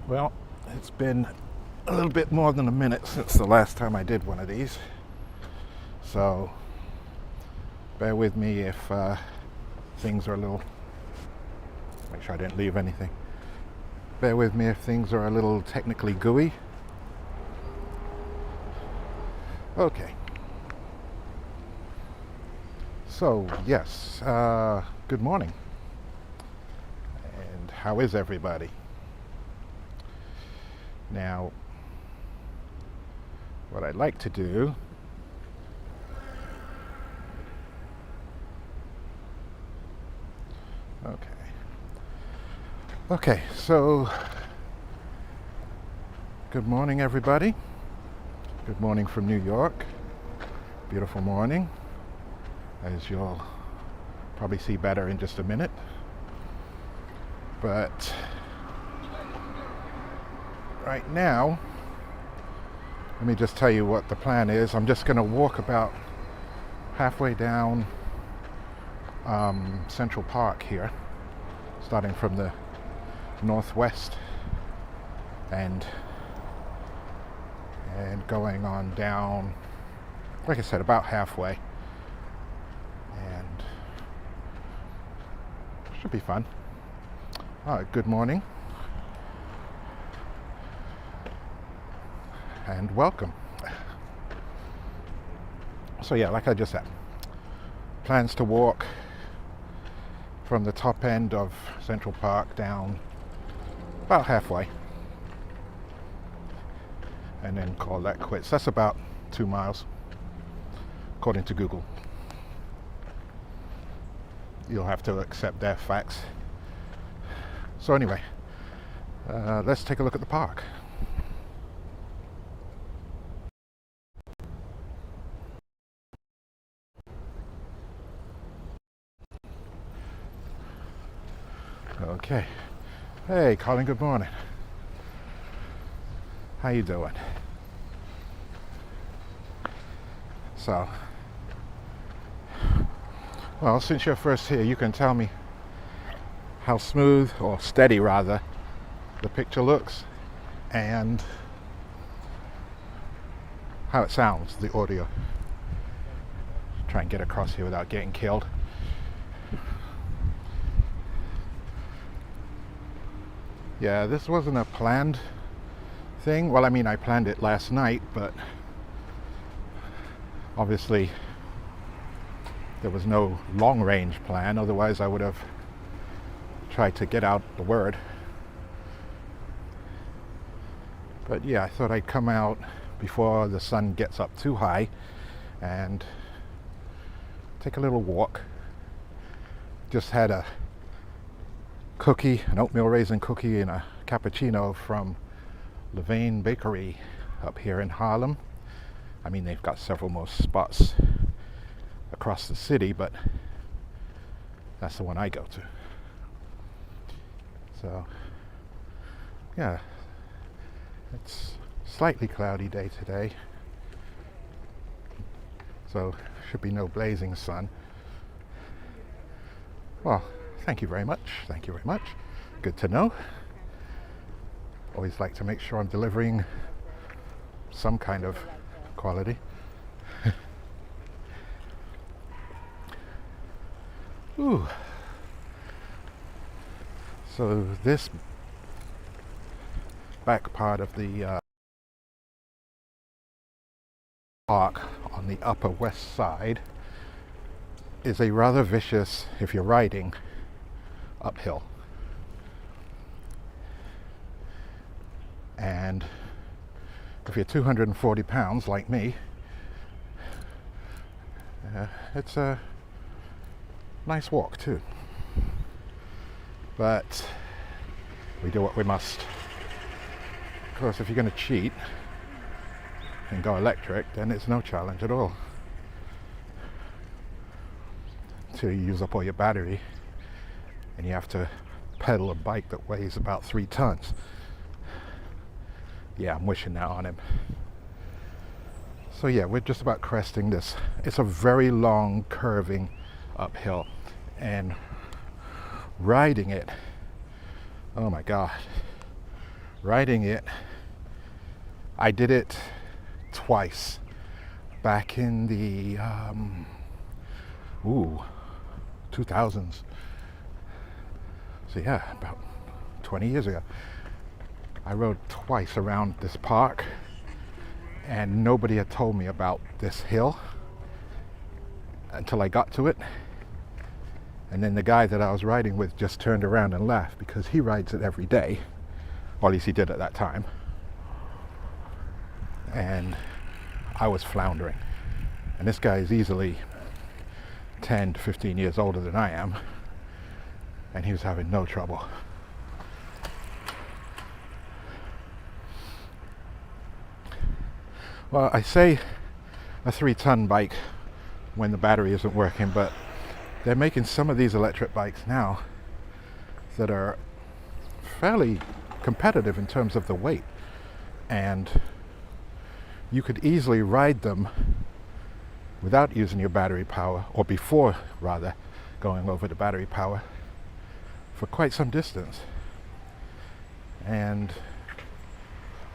Well, it's been a little bit more than a minute since the last time I did one of these, so bear with me if things are a little, make sure I didn't leave anything. Bear with me if things are a little technically gooey. Okay. So, yes, good morning. And how is everybody? Now, what I'd like to do Okay, so good morning, everybody. Good morning from New York. Beautiful morning, as you'll probably see better in just a minute. But right now, let me just tell you what the plan is. I'm just going to walk about halfway down Central Park here, starting from the northwest and going on down, like I said, about halfway, and should be fun. All right, good morning and welcome. So yeah, like I just said, plans to walk from the top end of Central Park down about halfway and then call that quits. That's about 2 miles according to Google. You'll have to accept their facts. So anyway, let's take a look at the park. Okay. Hey, Colin, good morning. How you doing? So, well, since you're first here, you can tell me how smooth, or steady rather, the picture looks and how it sounds, the audio. Try and get across here without getting killed. Yeah, this wasn't a planned thing. Well, I mean, I planned it last night, but obviously there was no long-range plan. Otherwise, I would have tried to get out the word. But yeah, I thought I'd come out before the sun gets up too high and take a little walk. Just had a cookie, an oatmeal raisin cookie and a cappuccino from Levain Bakery up here in Harlem. I mean, they've got several more spots across the city, but that's the one I go to. So yeah, it's slightly cloudy day today, so should be no blazing sun. Well, thank you very much. Thank you very much. Good to know. Always like to make sure I'm delivering some kind of quality. Ooh. So this back part of the park on the upper west side is a rather vicious, if you're riding, uphill. And if you're 240 pounds like me, it's a nice walk too. But we do what we must. Of course, if you're going to cheat and go electric, then it's no challenge at all. Until you use up all your battery and you have to pedal a bike that weighs about 3 tons. Yeah, I'm wishing that on him. So yeah, we're just about cresting this. It's a very long curving uphill, and riding it, oh my god, riding it. I did it twice back in the 2000s. So yeah, about 20 years ago. I rode twice around this park, and nobody had told me about this hill until I got to it. And then the guy that I was riding with just turned around and laughed because he rides it every day, or at least he did at that time. And I was floundering. And this guy is easily 10 to 15 years older than I am, and he was having no trouble. Well, I say a 3-ton bike when the battery isn't working, but they're making some of these electric bikes now that are fairly competitive in terms of the weight, and you could easily ride them without using your battery power, or before rather going over the battery power, for quite some distance. And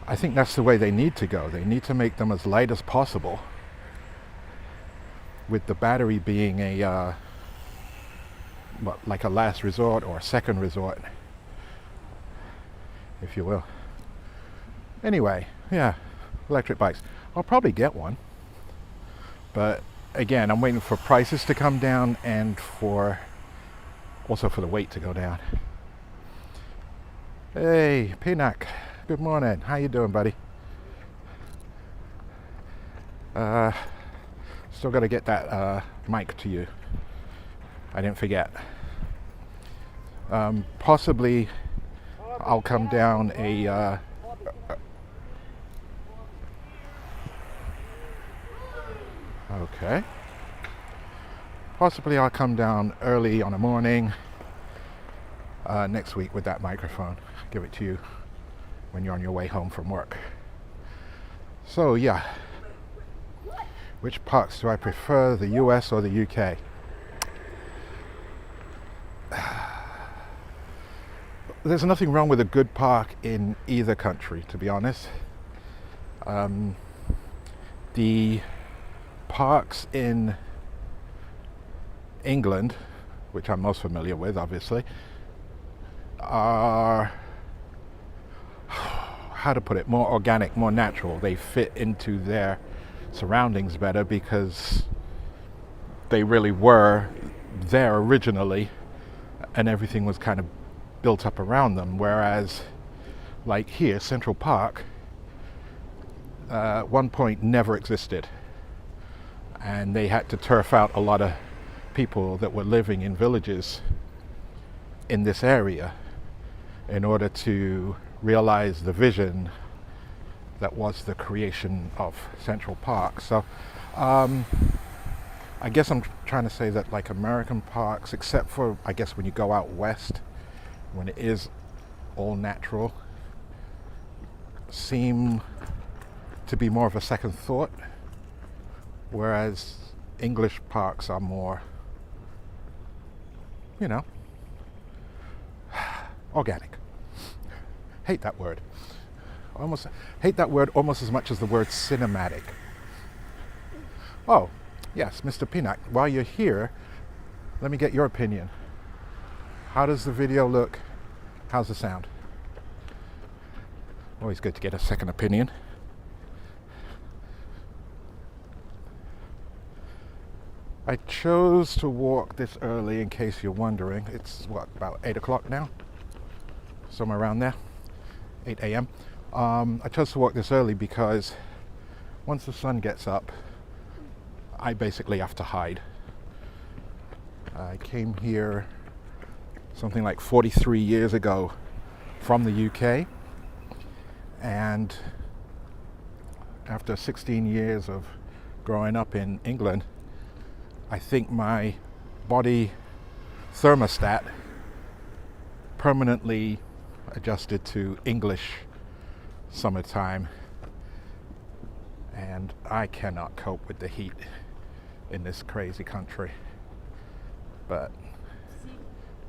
I think that's the way they need to go. They need to make them as light as possible, with the battery being a like a last resort or a second resort, if you will. Anyway, yeah, electric bikes. I'll probably get one, but again, I'm waiting for prices to come down and also for the weight to go down. Hey, Pinak, good morning. How you doing, buddy? Still got to get that mic to you. I didn't forget. Possibly I'll come down okay. Possibly I'll come down early on a morning next week with that microphone. Give it to you when you're on your way home from work. So yeah, which parks do I prefer, the US or the UK? There's nothing wrong with a good park in either country, to be honest. The parks in England, which I'm most familiar with, obviously, are, how to put it, more organic, more natural. They fit into their surroundings better because they really were there originally, and everything was kind of built up around them. Whereas, like here, Central Park, at one point never existed, and they had to turf out a lot of people that were living in villages in this area in order to realize the vision that was the creation of Central Park. So I guess I'm trying to say that, like, American parks, except for I guess when you go out west, when it is all natural, seem to be more of a second thought, whereas English parks are more, you know, organic. Hate that word. Almost hate that word almost as much as the word cinematic. Oh, yes, Mr. Pinak, while you're here, let me get your opinion. How does the video look? How's the sound? Always good to get a second opinion. I chose to walk this early, in case you're wondering. It's what, about 8 o'clock now? Somewhere around there, 8 a.m. I chose to walk this early because once the sun gets up, I basically have to hide. I came here something like 43 years ago from the UK, and after 16 years of growing up in England, I think my body thermostat permanently adjusted to English summertime, and I cannot cope with the heat in this crazy country. But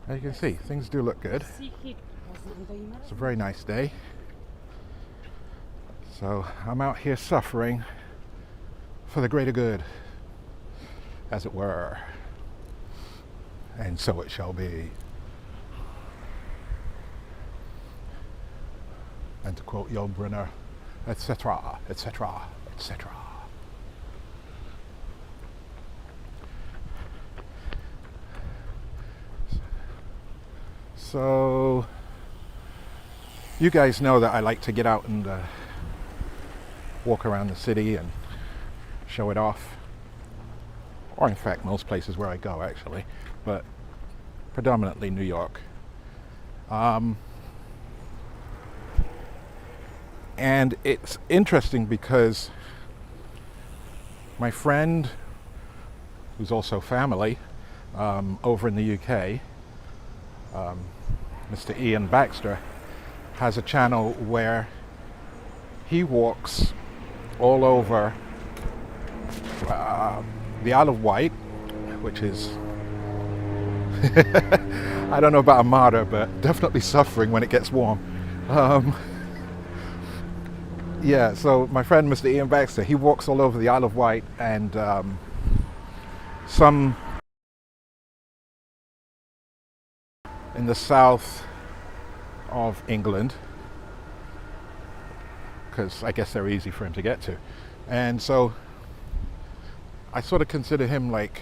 as you can see, things do look good. It's a very nice day. So I'm out here suffering for the greater good, as it were. And so it shall be. And to quote Yul Brynner, etc., etc., etc. So, you guys know that I like to get out and walk around the city and show it off. Or in fact, most places where I go, actually. But predominantly New York. And it's interesting because my friend, who's also family, over in the UK, Mr. Ian Baxter, has a channel where he walks all over the Isle of Wight, which is I don't know about a martyr, but definitely suffering when it gets warm. Yeah, so my friend Mr. Ian Baxter, he walks all over the Isle of Wight and some in the south of England, because I guess they're easy for him to get to. And so I sort of consider him like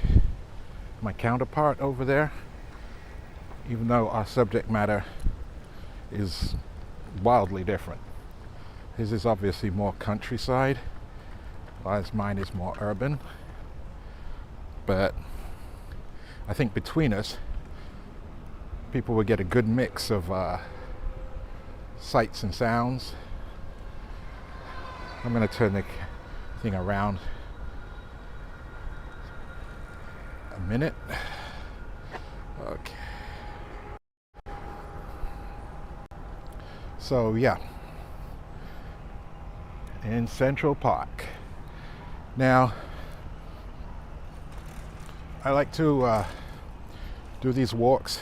my counterpart over there, even though our subject matter is wildly different. His is obviously more countryside, whereas mine is more urban. But I think between us, people will get a good mix of sights and sounds. I'm going to turn the thing around a minute. Okay. So yeah, in Central Park. Now, I like to do these walks,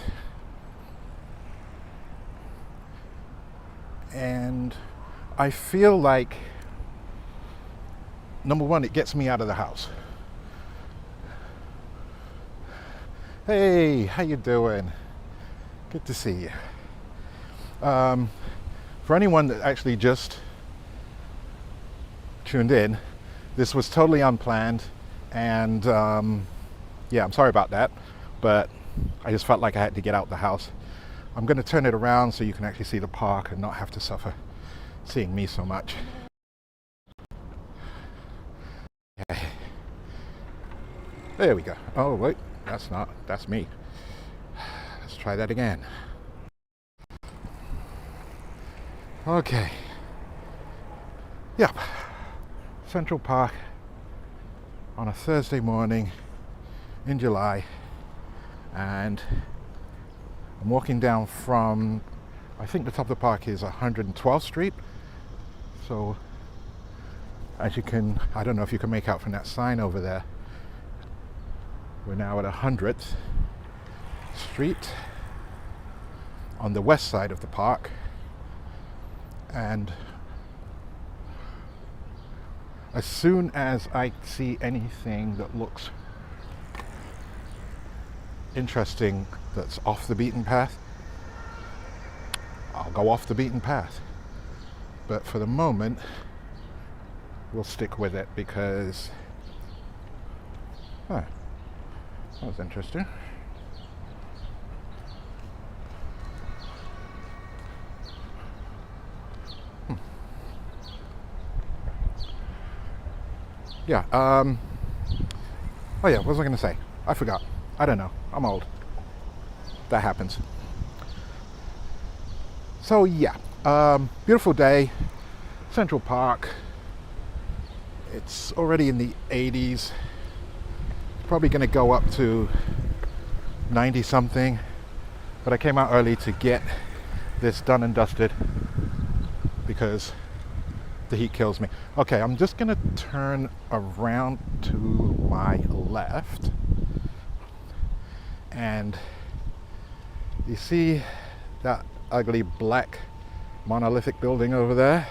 and I feel like, number one, it gets me out of the house. Hey, how you doing? Good to see you. For anyone that actually just tuned in, this was totally unplanned, and yeah, I'm sorry about that, but I just felt like I had to get out the house. I'm going to turn it around so you can actually see the park and not have to suffer seeing me so much. Okay. There we go. Oh wait, that's me. Let's try that again. Okay. Yep. Central Park on a Thursday morning in July, and I'm walking down from, I think the top of the park is 112th Street. So as you can, I don't know if you can make out from that sign over there, we're now at 100th Street on the west side of the park. And as soon as I see anything that looks interesting that's off the beaten path, I'll go off the beaten path. But for the moment, we'll stick with it because that was interesting. Yeah, oh yeah, what was I going to say? I forgot. I don't know. I'm old. That happens. So yeah, beautiful day, Central Park. It's already in the 80s. Probably going to go up to 90 something. But I came out early to get this done and dusted because the heat kills me. Okay, I'm just going to turn around to my left. And you see that ugly black monolithic building over there?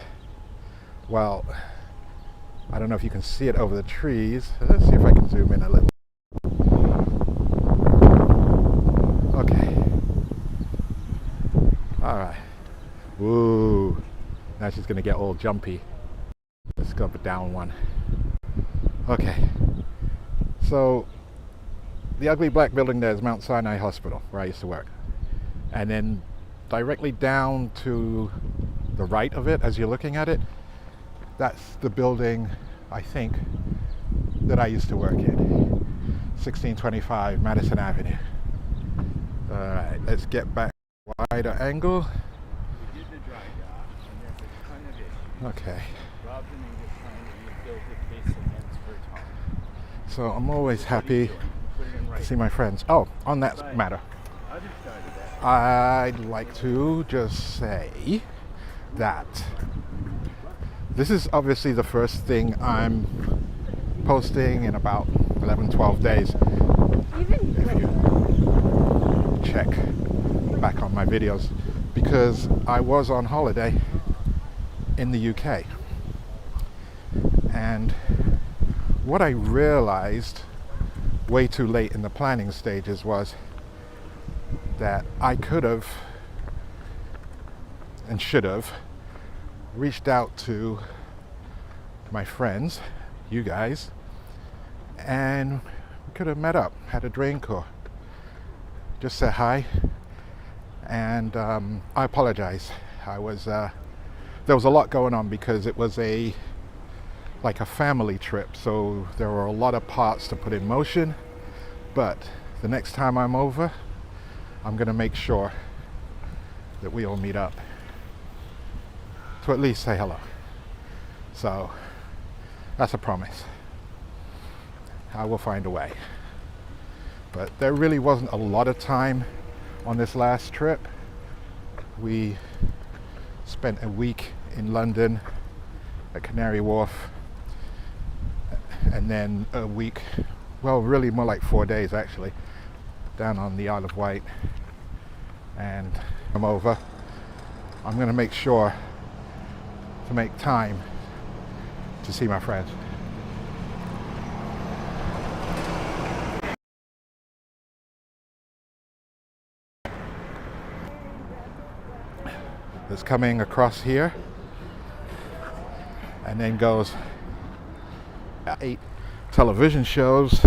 Well, I don't know if you can see it over the trees. Let's see if I can zoom in a little. Okay. Alright. Woo. Now she's going to get all jumpy. Let's go up down one. Okay. So, the ugly black building there is Mount Sinai Hospital, where I used to work. And then directly down to the right of it, as you're looking at it, that's the building, I think, that I used to work in. 1625 Madison Avenue. Alright, let's get back wider angle. Okay. So I'm always happy to see my friends. Oh, on that matter, I'd like to just say that this is obviously the first thing I'm posting in about 11-12 days. If you check back on my videos, because I was on holiday in the UK, and what I realized way too late in the planning stages was that I could have and should have reached out to my friends, you guys, and we could have met up, had a drink, or just said hi. And I apologize. There was a lot going on because it was like a family trip, so there were a lot of parts to put in motion. But the next time I'm over, I'm gonna make sure that we all meet up to at least say hello. So that's a promise. I will find a way. But there really wasn't a lot of time on this last trip. We spent a week in London at Canary Wharf, and then a week, well, really more like 4 days actually, down on the Isle of Wight. And I'm over. I'm going to make sure to make time to see my friends. That's coming across here and then goes 8 television shows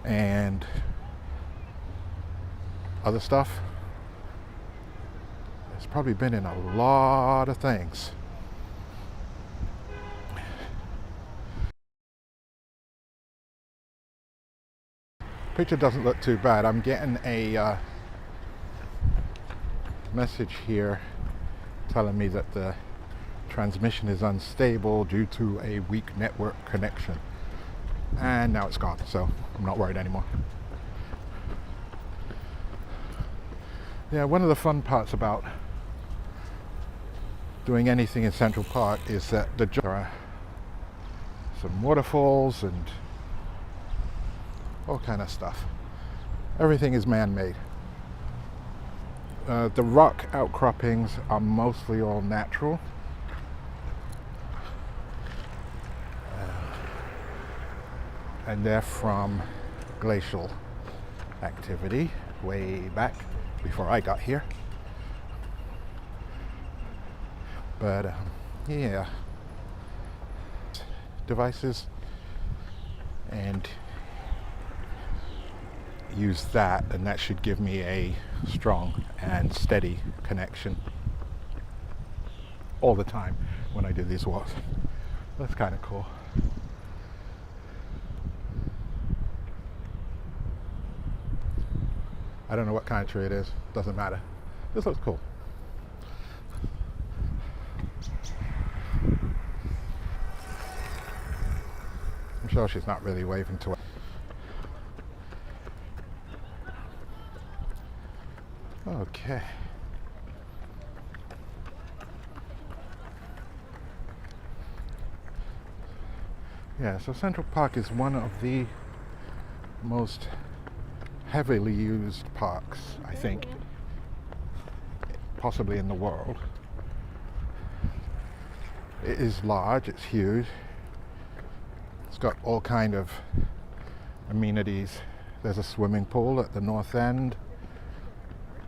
and other stuff. It's probably been in a lot of things. Picture doesn't look too bad. I'm getting a message here telling me that the transmission is unstable due to a weak network connection, and now it's gone, so I'm not worried anymore. Yeah, one of the fun parts about doing anything in Central Park is that there are some waterfalls and all kind of stuff. Everything is man-made. The rock outcroppings are mostly all natural. And they're from glacial activity way back before I got here. But yeah, devices, and use that, and that should give me a strong and steady connection all the time when I do these walks. That's kind of cool. I don't know what kind of tree it is, doesn't matter. This looks cool. I'm sure she's not really waving to us. Okay. Yeah, so Central Park is one of the most heavily used parks, I think, possibly in the world. It is large, it's huge. It's got all kind of amenities. There's a swimming pool at the north end.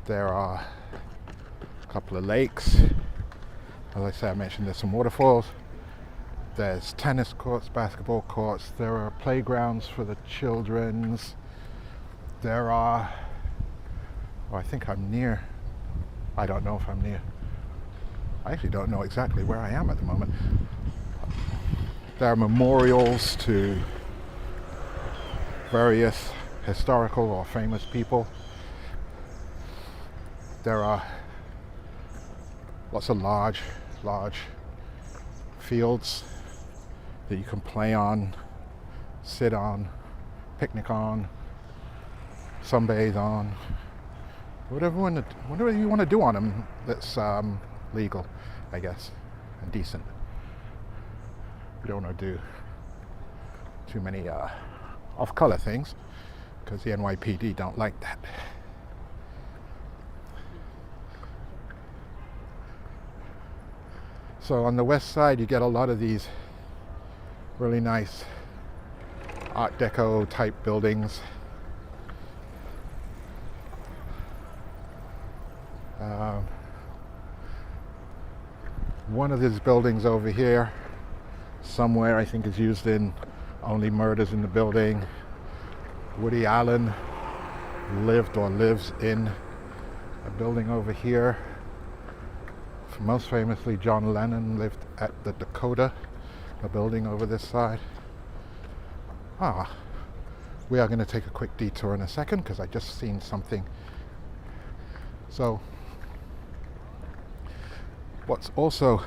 There are a couple of lakes. As I said, I mentioned there's some waterfalls. There's tennis courts, basketball courts. There are playgrounds for the children's. There are, oh, I think I'm near. I don't know if I'm near. I actually don't know exactly where I am at the moment. There are memorials to various historical or famous people. There are lots of large fields that you can play on, sit on, picnic on, sunbathe on, whatever you want to do on them that's legal, I guess, and decent. We don't want to do too many off-color things because the NYPD don't like that. So on the west side you get a lot of these really nice Art Deco type buildings. One of these buildings over here somewhere I think is used in Only Murders in the Building. Woody Allen lived or lives in a building over here. Most famously, John Lennon lived at the Dakota, a building over this side. We are going to take a quick detour in a second because I just seen something. So, what's also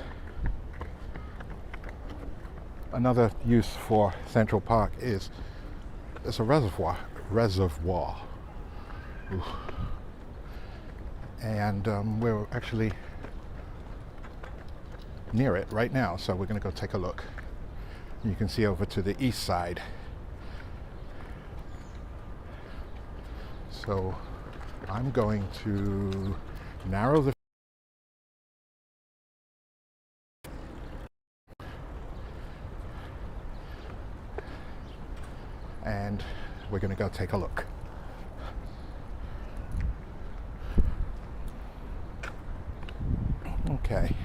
another use for Central Park is it's a reservoir. Ooh. And we're actually near it right now, so we're going to go take a look. You can see over to the east side. So I'm going to narrow the and we're going to go take a look. Okay.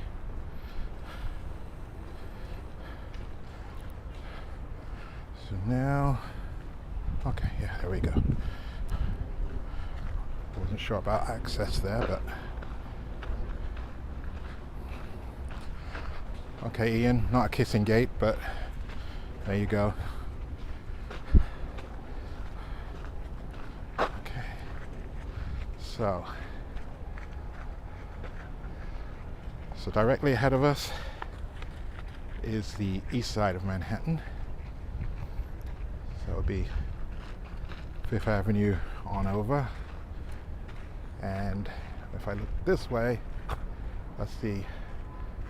So now, okay, yeah, there we go. Wasn't sure about access there, but okay, Ian, not a kissing gate, but there you go. Okay, so directly ahead of us is the east side of Manhattan. So it'll be Fifth Avenue on over. And if I look this way, that's the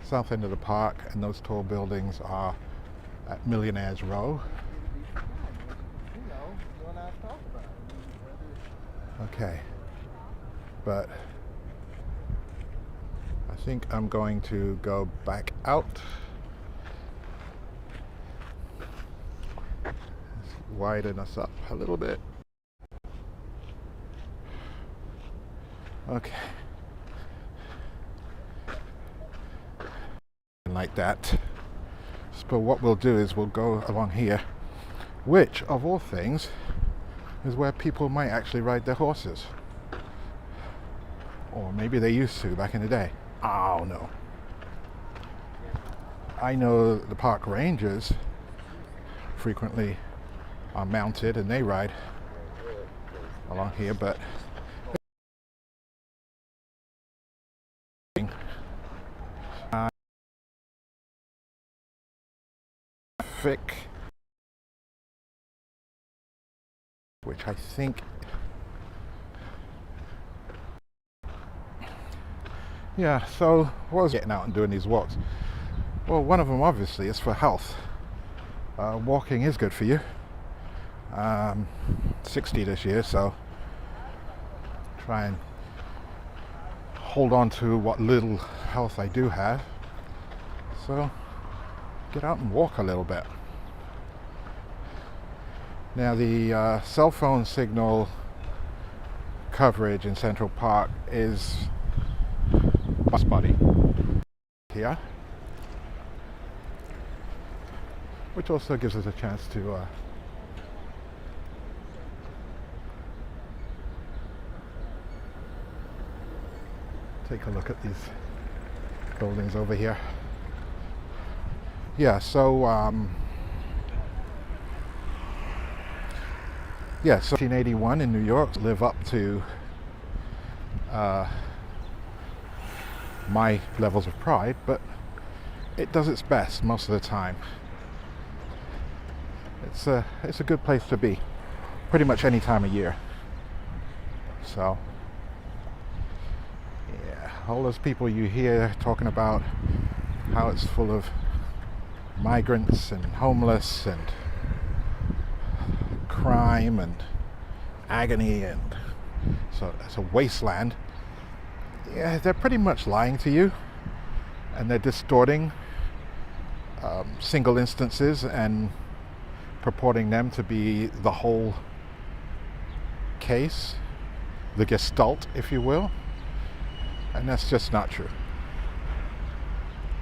south end of the park, and those tall buildings are at Millionaires Row. Okay, but I think I'm going to go back out. Let's widen us up a little bit. Okay. Like that. But what we'll do is we'll go along here, which of all things is where people might actually ride their horses. Or maybe they used to back in the day. Oh no. I know the park rangers frequently are mounted and they ride along here, but which I think, yeah, so what was getting out and doing these walks? Well, one of them obviously is for health. Walking is good for you. 60 this year, so try and hold on to what little health I do have. So get out and walk a little bit. Now the cell phone signal coverage in Central Park is spotty here, which also gives us a chance to take a look at these buildings over here. Yeah, so 1981 in New York live up to my levels of pride, but it does its best most of the time. It's a good place to be pretty much any time of year. So yeah, all those people you hear talking about how it's full of migrants and homeless and crime and agony, and so it's a wasteland. Yeah, they're pretty much lying to you, and they're distorting single instances and purporting them to be the whole case, the gestalt, if you will, and that's just not true.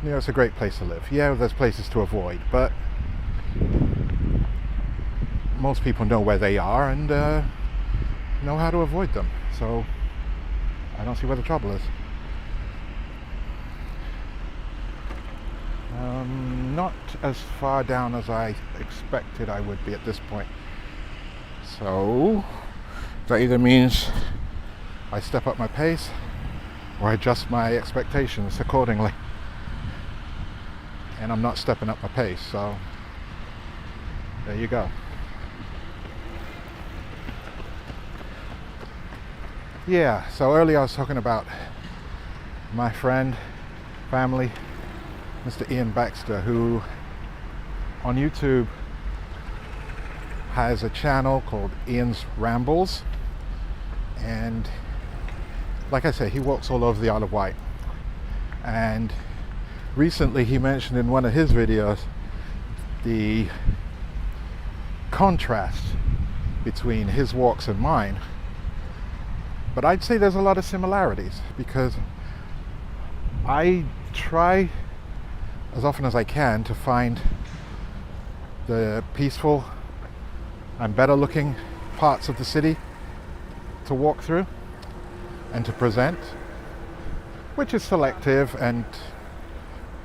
You know, it's a great place to live. Yeah, there's places to avoid, but most people know where they are and know how to avoid them. So I don't see where the trouble is. Not as far down as I expected I would be at this point. So that either means I step up my pace or I adjust my expectations accordingly. And I'm not stepping up my pace, so there you go. Yeah, so earlier I was talking about my friend, family, Mr. Ian Baxter, who on YouTube has a channel called Ian's Rambles, and like I say, he walks all over the Isle of Wight. And recently he mentioned in one of his videos the contrast between his walks and mine. But I'd say there's a lot of similarities, because I try as often as I can to find the peaceful and better looking parts of the city to walk through and to present, which is selective and,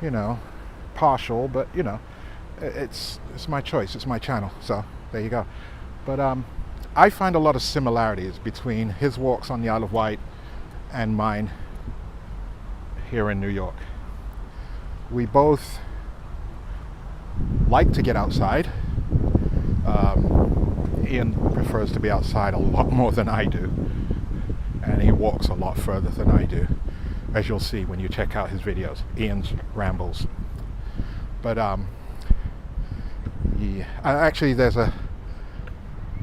you know, partial, but you know, it's my choice, it's my channel, so there you go. But I find a lot of similarities between his walks on the Isle of Wight and mine here in New York. We both like to get outside. Ian prefers to be outside a lot more than I do, and he walks a lot further than I do, as you'll see when you check out his videos, Ian's Rambles. But yeah, actually there's a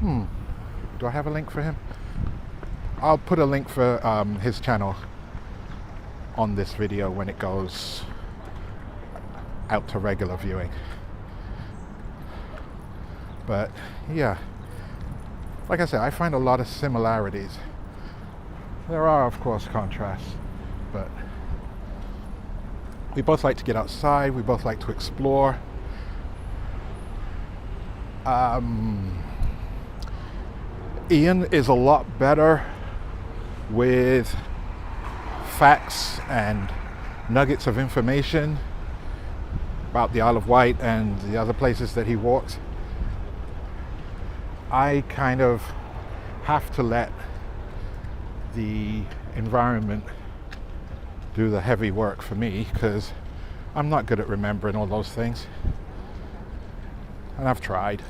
do I have a link for him? I'll put a link for his channel on this video when it goes out to regular viewing. But yeah, like I said, I find a lot of similarities. There are, of course, contrasts, but we both like to get outside, we both like to explore. Ian is a lot better with facts and nuggets of information about the Isle of Wight and the other places that he walks. I kind of have to let the environment do the heavy work for me, because I'm not good at remembering all those things, and I've tried,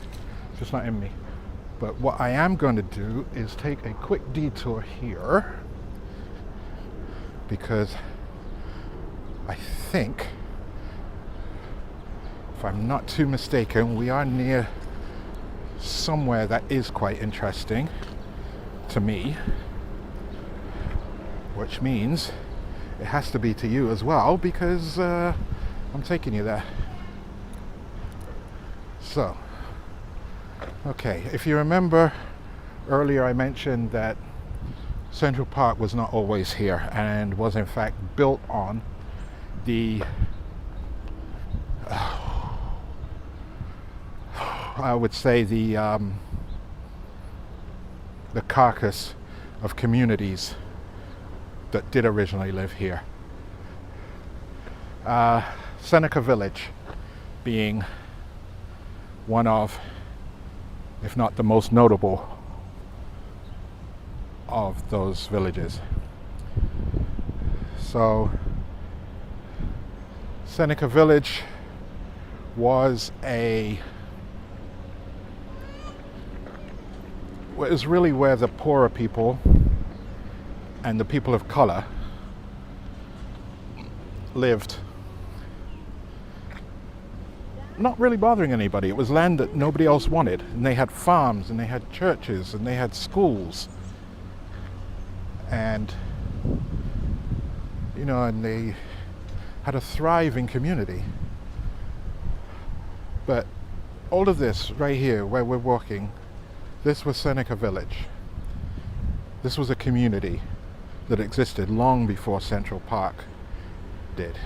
it's just not in me. But what I am going to do is take a quick detour here, because I think, if I'm not too mistaken, we are near somewhere that is quite interesting to me, which means it has to be to you as well, because I'm taking you there. So, okay, if you remember earlier I mentioned that Central Park was not always here and was in fact built on the I would say the carcass of communities that did originally live here. Seneca Village being one of, if not the most notable of those villages. So Seneca Village was really where the poorer people and the people of color lived, not really bothering anybody. It was land that nobody else wanted, and they had farms and they had churches and they had schools, and and they had a thriving community. But all of this right here where we're walking, this was Seneca Village. This was a community that existed long before Central Park did.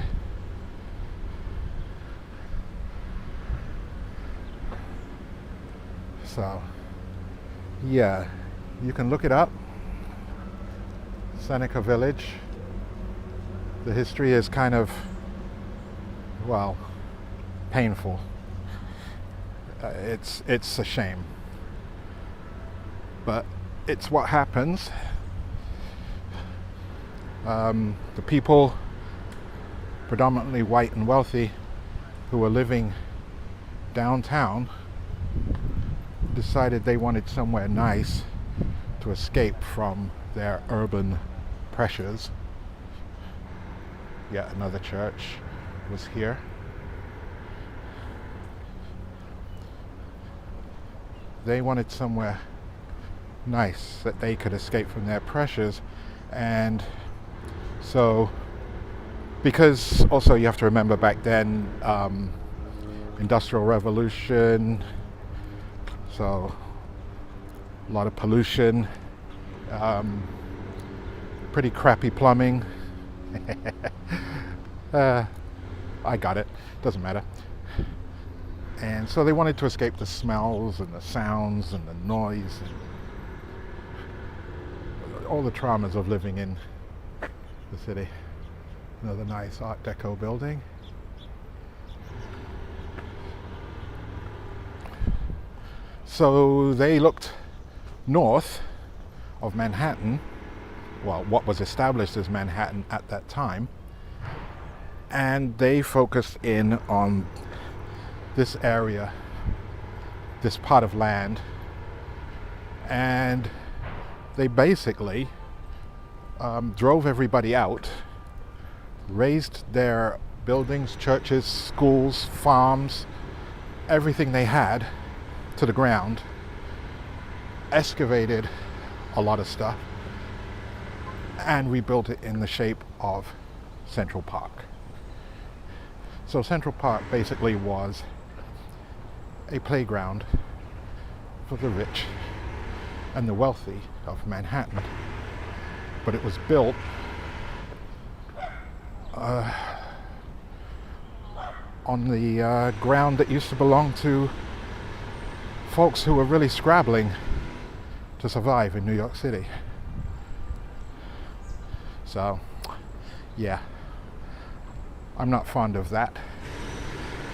So, yeah, you can look it up. Seneca Village. The history is kind of, well, painful. It's a shame. But it's what happens. The people, predominantly white and wealthy, who were living downtown, decided they wanted somewhere nice to escape from their urban pressures. Yet another church was here. They wanted somewhere nice that they could escape from their pressures. And so, because also you have to remember back then, Industrial Revolution, so a lot of pollution, pretty crappy plumbing. I got it, doesn't matter. And so they wanted to escape the smells and the sounds and the noise and all the traumas of living in the city. Another nice Art Deco building. So they looked north of Manhattan, well, what was established as Manhattan at that time, and they focused in on this area, this part of land, and they basically drove everybody out, razed their buildings, churches, schools, farms, everything they had to the ground, excavated a lot of stuff, and rebuilt it in the shape of Central Park. So Central Park basically was a playground for the rich and the wealthy of Manhattan, but it was built on the ground that used to belong to folks who were really scrabbling to survive in New York City. So, yeah, I'm not fond of that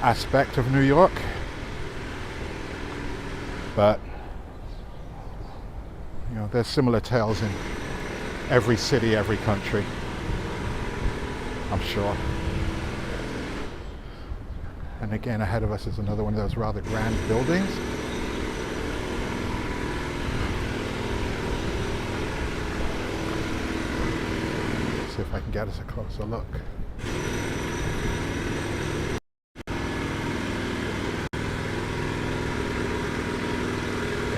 aspect of New York, but there's similar tales in every city, every country, I'm sure. And again, ahead of us is another one of those rather grand buildings. Let's see if I can get us a closer look.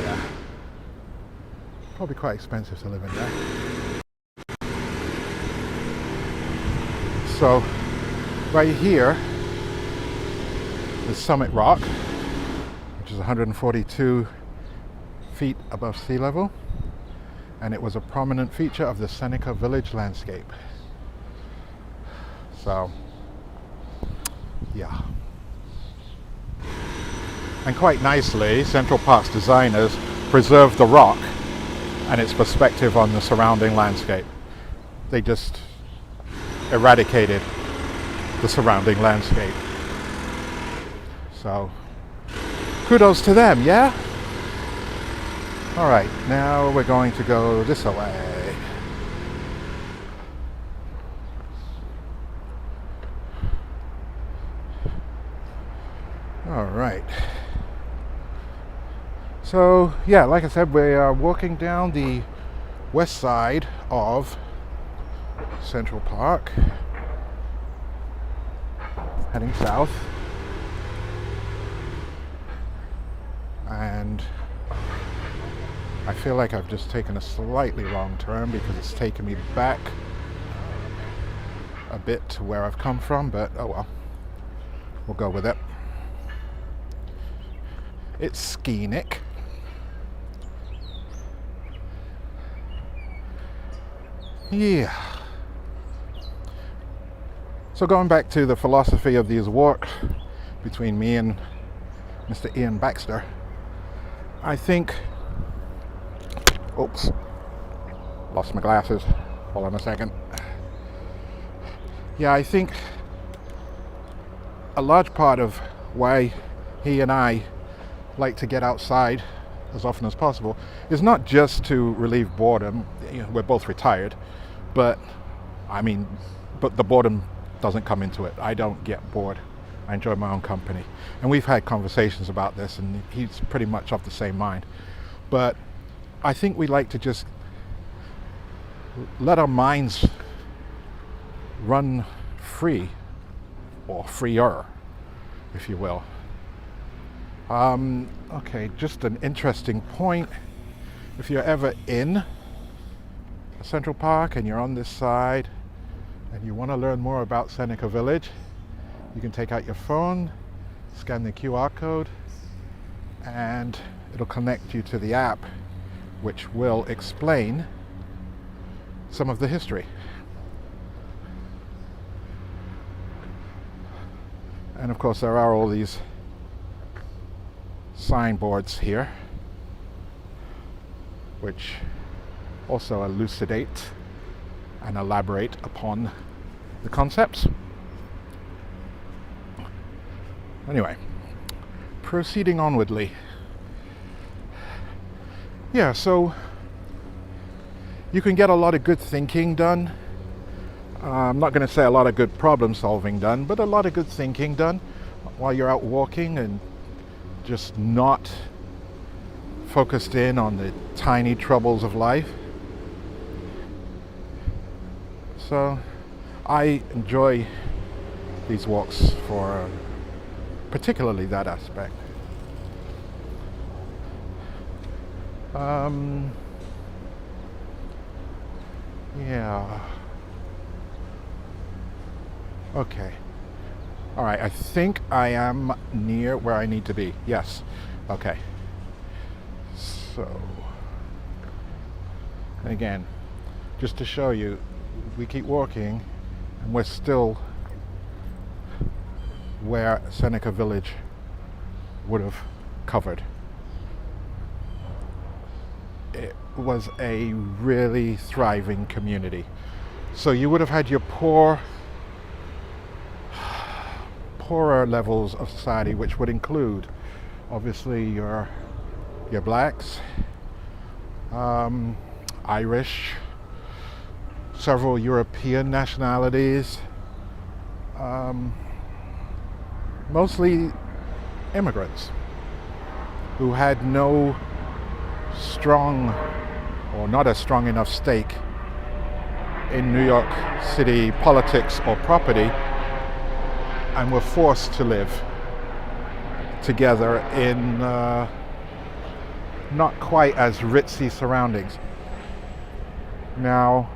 Yeah. Probably quite expensive to live in there. So, right here, the Summit Rock, 142 feet above sea level, and it was a prominent feature of the Seneca Village landscape. So, yeah. And quite nicely, Central Park's designers preserved the rock and its perspective on the surrounding landscape. They just eradicated the surrounding landscape. So, kudos to them, yeah? Alright, now we're going to go this way. Alright. So, yeah, like I said, we are walking down the west side of Central Park, heading south, and I feel like I've just taken a slightly wrong turn because it's taken me back a bit to where I've come from, but oh well, we'll go with it. It's scenic. Yeah. So going back to the philosophy of these walks between me and Mr. Ian Baxter, I think, oops, lost my glasses, hold on a second. Yeah, I think a large part of why he and I like to get outside as often as possible is not just to relieve boredom. You know, we're both retired, but the boredom doesn't come into it. I don't get bored. I enjoy my own company. And we've had conversations about this, and he's pretty much of the same mind. But I think we like to just let our minds run free, or freer, if you will. Okay, just an interesting point. If you're ever in Central Park and you're on this side and you want to learn more about Seneca Village, you can take out your phone, scan the QR code, and it'll connect you to the app, which will explain some of the history. And of course there are all these signboards here which also elucidate and elaborate upon the concepts. Anyway, proceeding onwardly. Yeah, so you can get a lot of good thinking done. I'm not going to say a lot of good problem solving done, but a lot of good thinking done while you're out walking and just not focused in on the tiny troubles of life. So I enjoy these walks for particularly that aspect. Yeah. Okay. All right, I think I am near where I need to be. Yes. Okay. So, again, just to show you, we keep walking and we're still where Seneca Village would have covered. It was a really thriving community. So you would have had your poorer levels of society, which would include obviously your blacks, Irish, several European nationalities, mostly immigrants who had no strong or not a strong enough stake in New York City politics or property, and were forced to live together in not quite as ritzy surroundings. Now,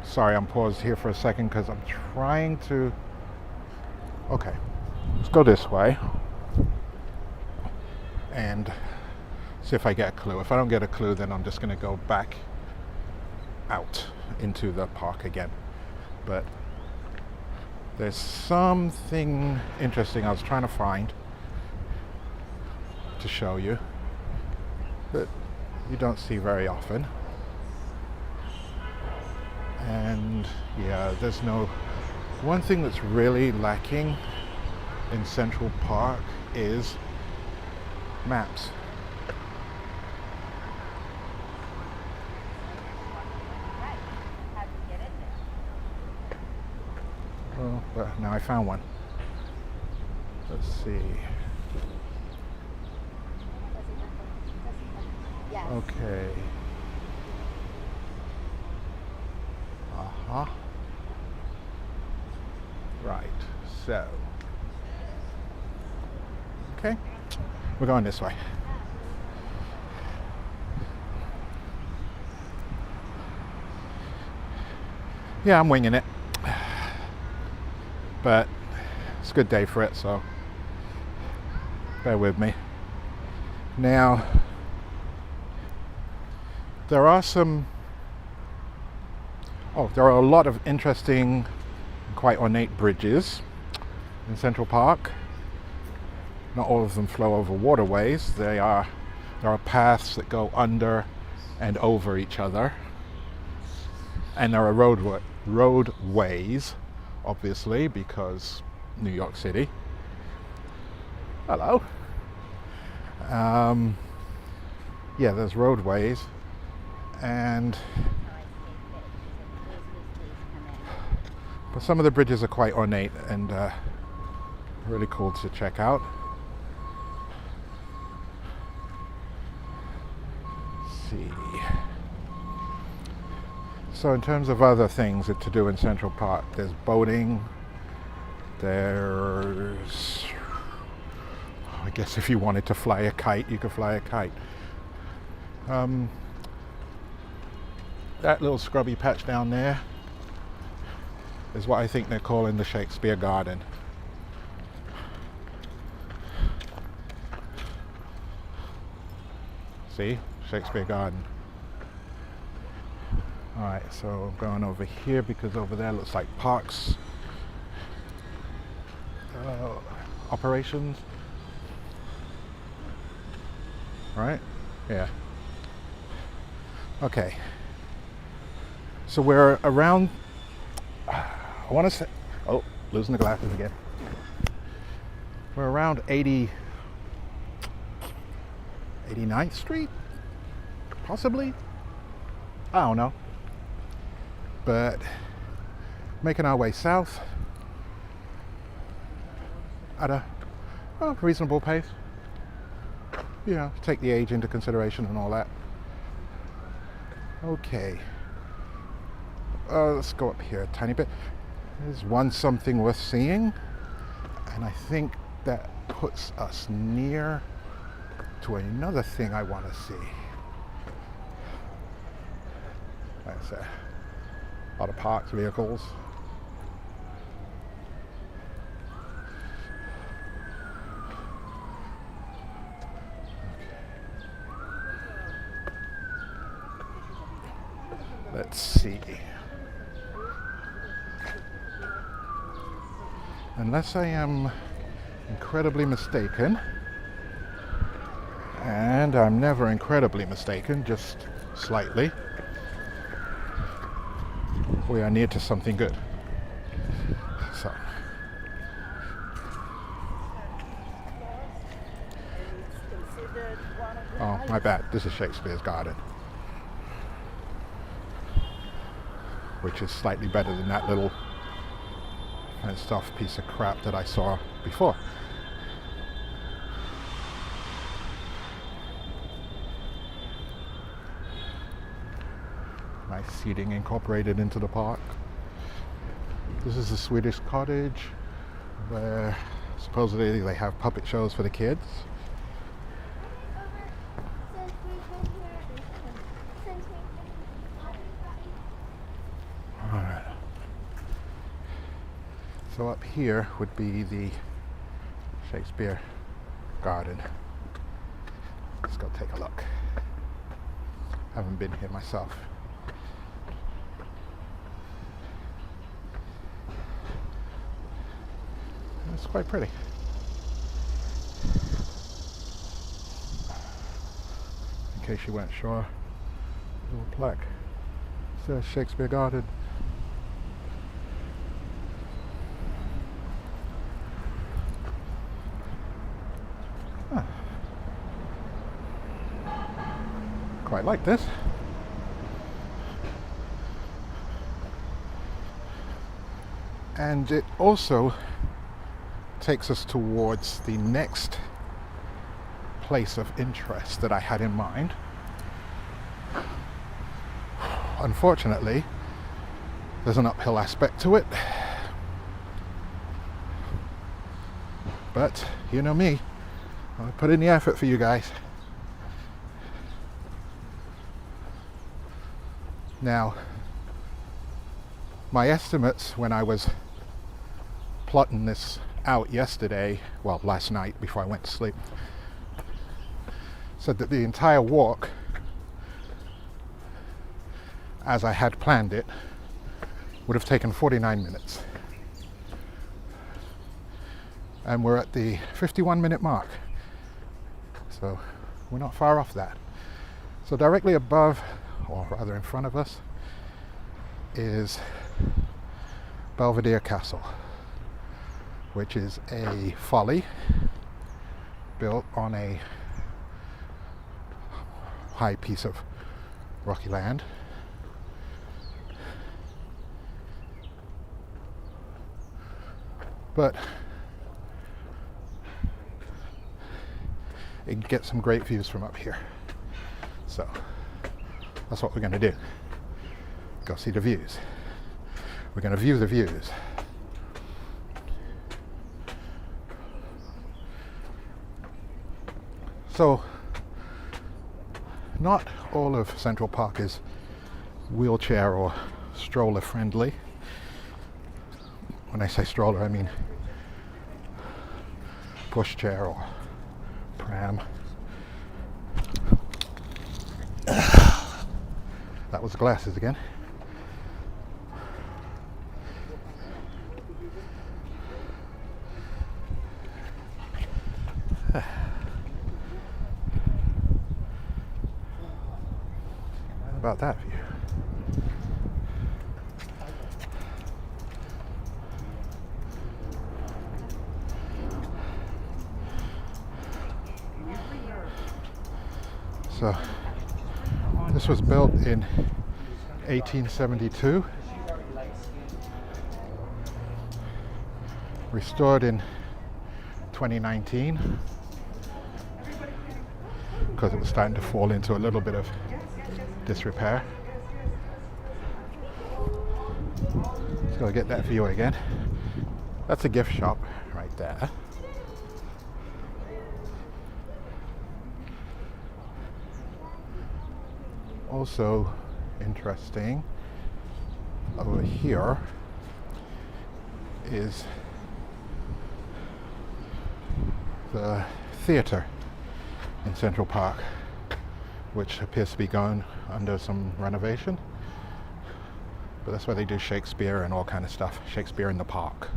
sorry, I'm paused here for a second because I'm trying to... Okay, let's go this way. and see if I get a clue. If I don't get a clue, then I'm just going to go back out into the park again. But there's something interesting I was trying to find to show you that you don't see very often. And yeah, there's no... One thing that's really lacking in Central Park is maps. Oh, but now I found one. Let's see. Okay. Uh-huh. Right, so. Okay, we're going this way. Yeah, I'm winging it. But it's a good day for it, so bear with me. Now, there are a lot of interesting, quite ornate bridges in Central Park. Not all of them flow over waterways. There are paths that go under and over each other. And there are roadways, obviously, because New York City. Hello. Yeah, there's roadways, but some of the bridges are quite ornate and really cool to check out. Let's see. So in terms of other things to do in Central Park, there's boating, there's... I guess if you wanted to fly a kite, you could fly a kite. That little scrubby patch down there is what I think they're calling the Shakespeare Garden. See? Shakespeare Garden. Alright, so I'm going over here because over there looks like parks operations. Right? Yeah. Okay. So we're around, I want to say, oh, losing the glasses again. We're around 89th Street? Possibly? I don't know. But making our way south at a reasonable pace. You know, take the age into consideration and all that. Okay. Let's go up here a tiny bit. There's something worth seeing, and I think that puts us near to another thing I want to see. That's a lot of parked vehicles. Let's see. Unless I am incredibly mistaken, and I'm never incredibly mistaken, just slightly, we are near to something good. So. Oh, my bad. This is Shakespeare's Garden, which is slightly better than that little fenced off piece of crap that I saw before. Nice seating incorporated into the park. This is the Swedish cottage where supposedly they have puppet shows for the kids. Alright. So up here would be the Shakespeare Garden. Let's go take a look. Haven't been here myself. It's quite pretty. In case you weren't sure, little plaque. It says Shakespeare Garden. Huh. Quite like this. And it also takes us towards the next place of interest that I had in mind. Unfortunately, there's an uphill aspect to it, but you know me, I'll put in the effort for you guys. Now, my estimates when I was plotting this out yesterday, well, last night before I went to sleep, said that the entire walk, as I had planned it, would have taken 49 minutes. And we're at the 51-minute mark. So we're not far off that. So directly above, or rather in front of us, is Belvedere Castle, which is a folly built on a high piece of rocky land. But it can get some great views from up here. So that's what we're going to do. Go see the views. We're going to view the views. So, not all of Central Park is wheelchair or stroller friendly. When I say stroller, I mean pushchair or pram. That was the glasses again. How about that view? So this was built in 1872, restored in 2019 because it was starting to fall into a little bit of disrepair. Just gotta get that view again. That's a gift shop right there. Also interesting over here is the theater in Central Park, which appears to be going under some renovation, but that's where they do Shakespeare and all kind of stuff. Shakespeare in the Park.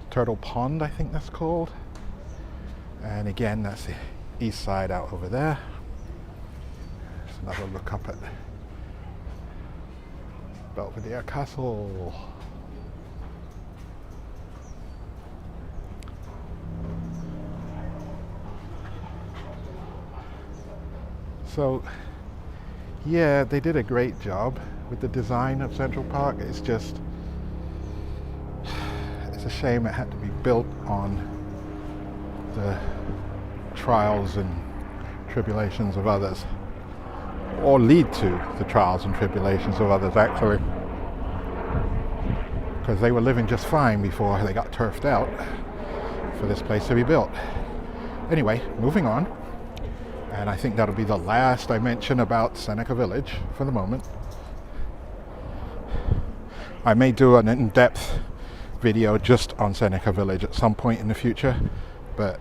Turtle Pond, I think that's called. And again, that's the east side out over there. Another look up at Belvedere Castle. So, yeah, they did a great job with the design of Central Park. It's just, it's a shame it had to be built on the trials and tribulations of others. Or lead to the trials and tribulations of others, actually, because they were living just fine before they got turfed out for this place to be built. Anyway, moving on, and I think that'll be the last I mention about Seneca Village for the moment. I may do an in-depth video just on Seneca Village at some point in the future, but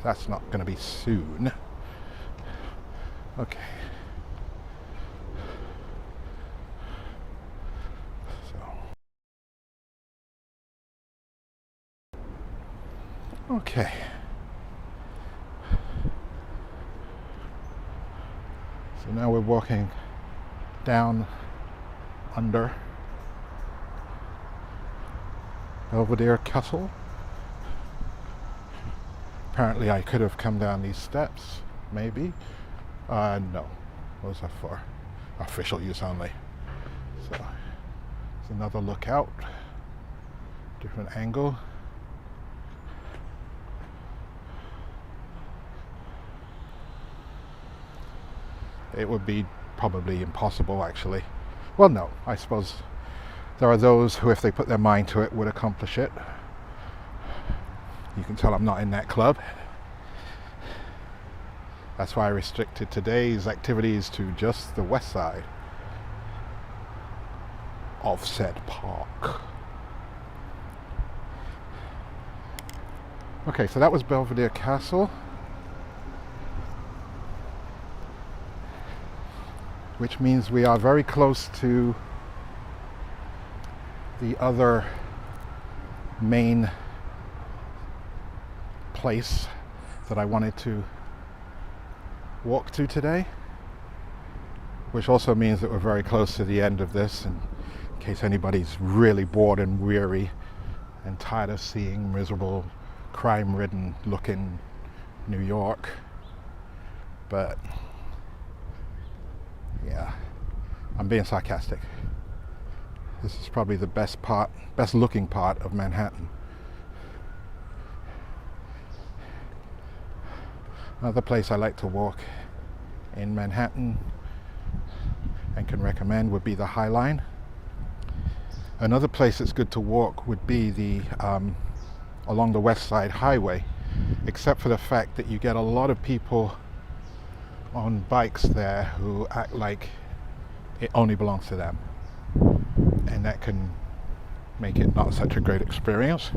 that's not going to be soon. Okay. Okay. So now we're walking down under Belvedere Castle. Apparently I could have come down these steps, maybe. No, those are for official use only. So it's another lookout, different angle. It would be probably impossible, actually. Well, no, I suppose there are those who, if they put their mind to it, would accomplish it. You can tell I'm not in that club. That's why I restricted today's activities to just the west side of said park. Okay, so that was Belvedere Castle, which means we are very close to the other main place that I wanted to walk to today, which also means that we're very close to the end of this, and in case anybody's really bored and weary and tired of seeing miserable, crime-ridden looking New York. But yeah, I'm being sarcastic. This is probably the best looking part of Manhattan. Another place I like to walk in Manhattan and can recommend would be the High Line. Another place that's good to walk would be the along the Westside Highway, except for the fact that you get a lot of people on bikes there who act like it only belongs to them, and that can make it not such a great experience.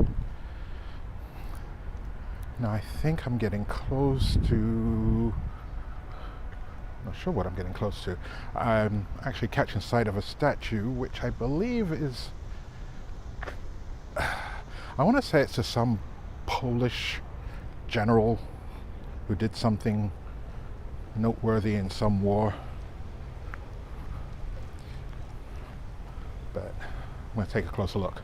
Now I think I'm getting close to, not sure what I'm getting close to. I'm actually catching sight of a statue which I believe is, I want to say it's to some Polish general who did something noteworthy in some war. But I'm going to take a closer look.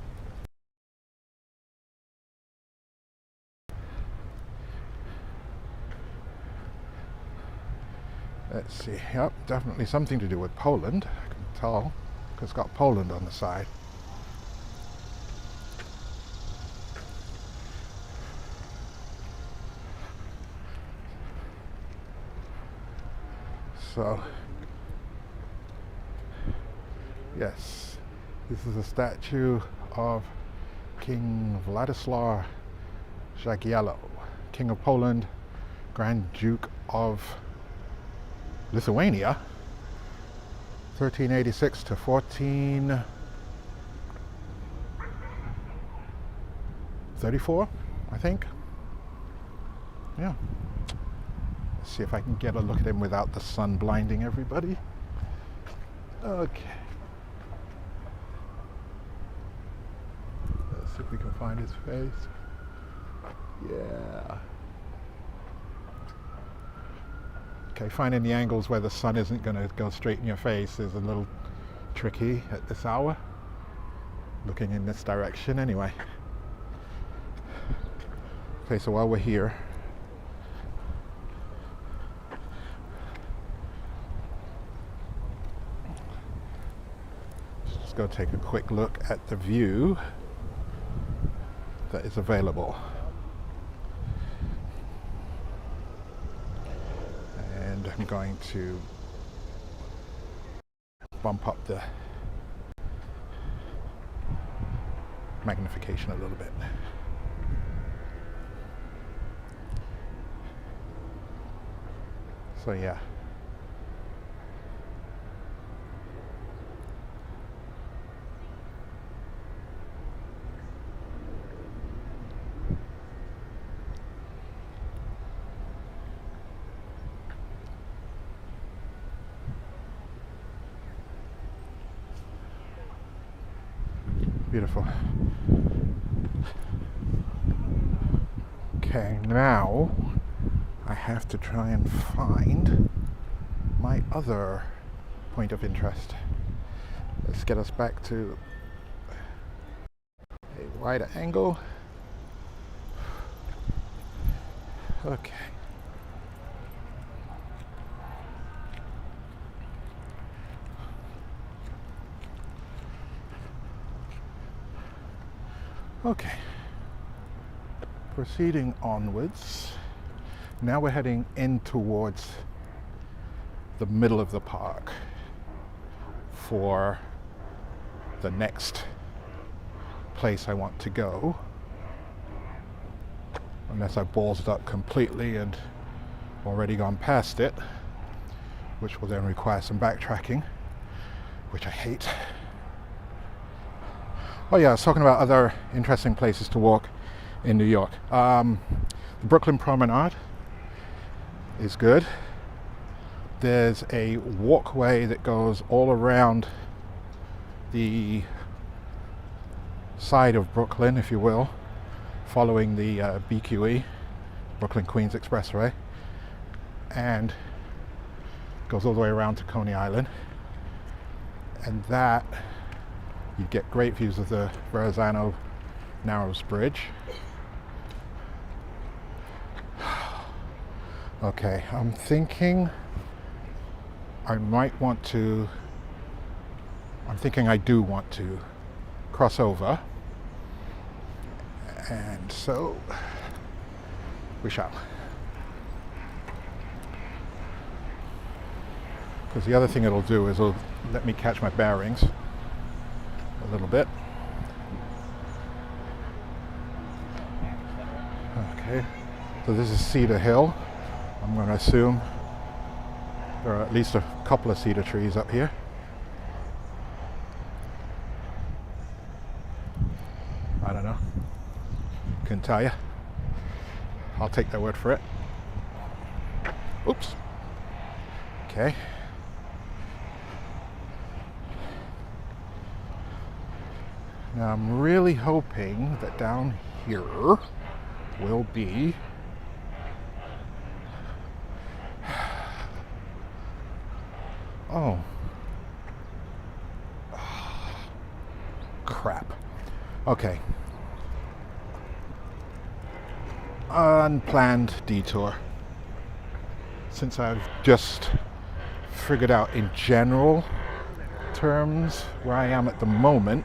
Let's see. Yep, definitely something to do with Poland. I can tell because it's got Poland on the side. So, yes, this is a statue of King Władysław Jagiello, King of Poland, Grand Duke of Lithuania, 1386 to 1434, I think. Yeah. Let's see if I can get a look at him without the sun blinding everybody. Okay. Let's see if we can find his face. Yeah. Okay, finding the angles where the sun isn't going to go straight in your face is a little tricky at this hour. Looking in this direction anyway. Okay, so while we're here, let's go take a quick look at the view that is available. And I'm going to bump up the magnification a little bit. So yeah. Beautiful. Okay, now I have to try and find my other point of interest. Let's get us back to a wider angle. Okay. Okay. Proceeding onwards. Now we're heading in towards the middle of the park for the next place I want to go. Unless I've ballsed up completely and already gone past it, which will then require some backtracking, which I hate. Oh yeah, I was talking about other interesting places to walk in New York. The Brooklyn Promenade is good. There's a walkway that goes all around the side of Brooklyn, if you will, following the BQE, Brooklyn Queens Expressway, and goes all the way around to Coney Island. And that, you get great views of the Verrazano Narrows Bridge. Okay, I'm thinking I do want to cross over, and so we shall. Because the other thing it'll do is it'll let me catch my bearings a little bit. Okay, so this is Cedar Hill. I'm going to assume there are at least a couple of cedar trees up here. I don't know. Couldn't tell you. I'll take their word for it. Oops. Okay. Now I'm really hoping that down here will be crap. Okay. Unplanned detour. Since I've just figured out in general terms where I am at the moment,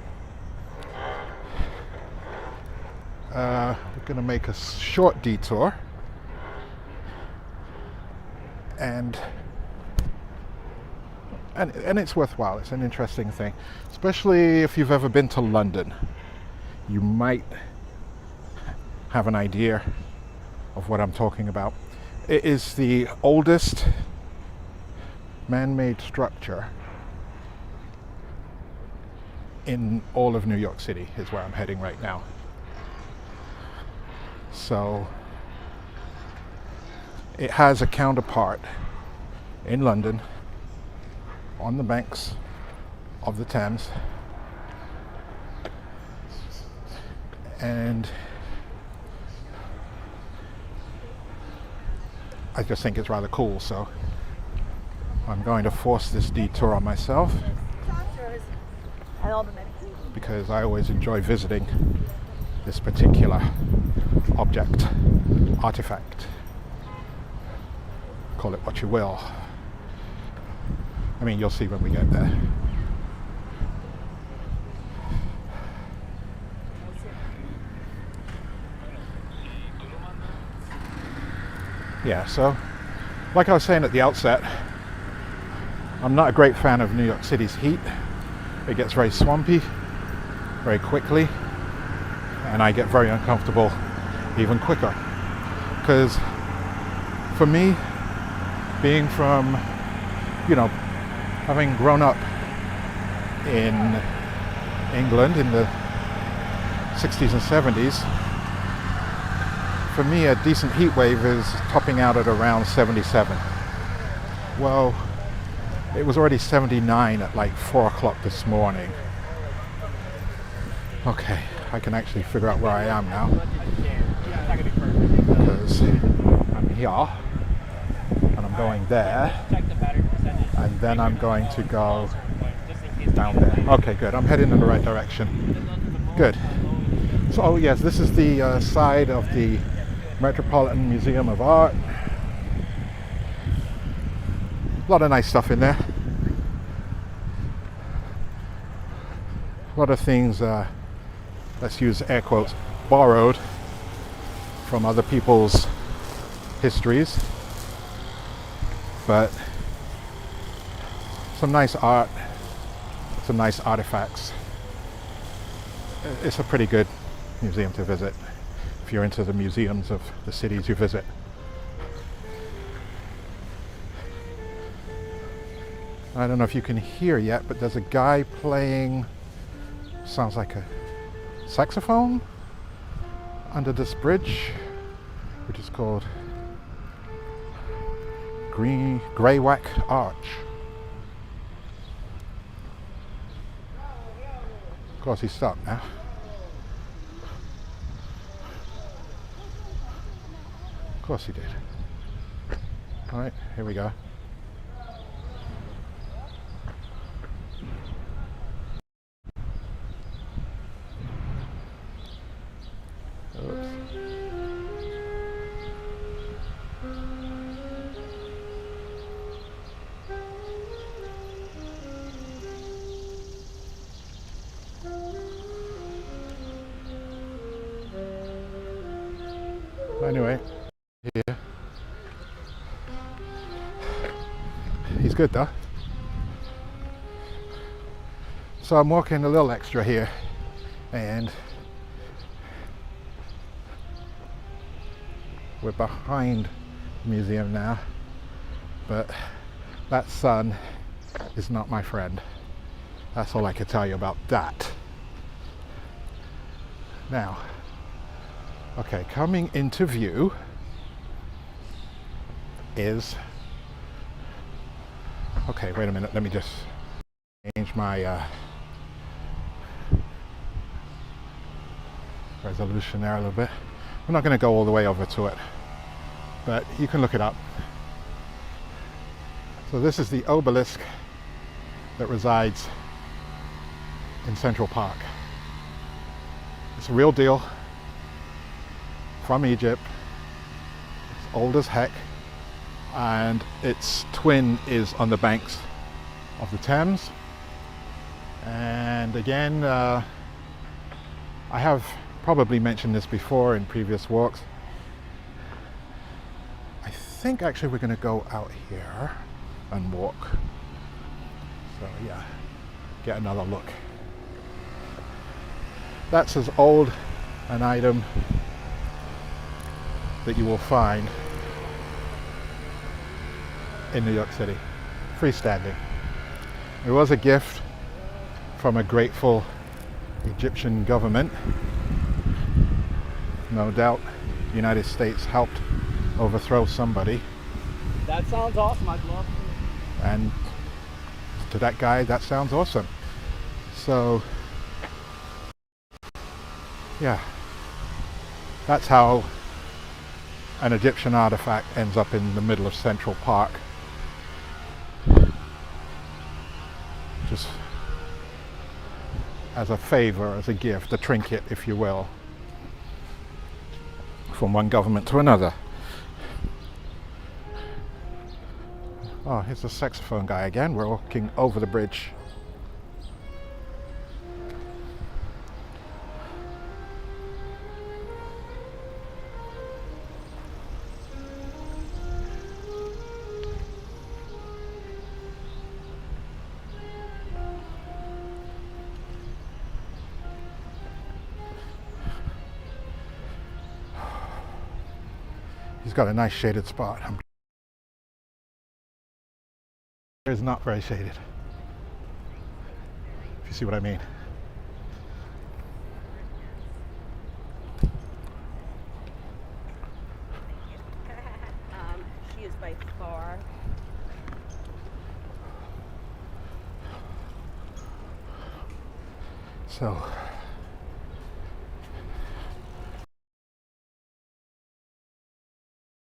we're going to make a short detour, and it's worthwhile. It's an interesting thing, especially if you've ever been to London. You might have an idea of what I'm talking about. It is the oldest man-made structure in all of New York City, is where I'm heading right now. So it has a counterpart in London on the banks of the Thames, and I just think it's rather cool, so I'm going to force this detour on myself because I always enjoy visiting this particular object, artifact, call it what you will. I mean, you'll see when we get there. Yeah, so like I was saying at the outset, I'm not a great fan of New York City's heat. It gets very swampy very quickly, and I get very uncomfortable even quicker. Because for me, being from, having grown up in England in the 60s and 70s, for me a decent heat wave is topping out at around 77. Well, it was already 79 at like 4 o'clock this morning. Okay, I can actually figure out where I am now because I'm here and I'm going there and then I'm going to go down there. Okay, good. I'm heading in the right direction. Good. So, oh yes, this is the side of the Metropolitan Museum of Art. A lot of nice stuff in there. A lot of things, let's use air quotes, borrowed from other people's histories. But some nice art, some nice artifacts. It's a pretty good museum to visit if you're into the museums of the cities you visit. I don't know if you can hear yet, but there's a guy playing, sounds like a saxophone under this bridge, which is called Greywacke Arch. Of course, he stopped now. Of course he did. All right, here we go. Anyway, here. He's good though. So I'm walking a little extra here and we're behind the museum now, but that sun is not my friend. That's all I can tell you about that. Now, okay, coming into view is, okay, wait a minute, let me just change my resolution there a little bit. I'm not going to go all the way over to it, but you can look it up. So this is the obelisk that resides in Central Park. It's a real deal, from Egypt. It's old as heck, and its twin is on the banks of the Thames. And again, I have probably mentioned this before in previous walks. I think actually we're going to go out here and walk. So yeah, get another look. That's as old an item that you will find in New York City, freestanding. It was a gift from a grateful Egyptian government. No doubt the United States helped overthrow somebody. That sounds awesome, I'd love to. And to that guy, that sounds awesome. So yeah, that's how an Egyptian artifact ends up in the middle of Central Park. Just as a favor, as a gift, a trinket, if you will, from one government to another. Oh, here's the saxophone guy again. We're walking over the bridge. He's got a nice shaded spot. It's not very shaded, if you see what I mean. She is by far. So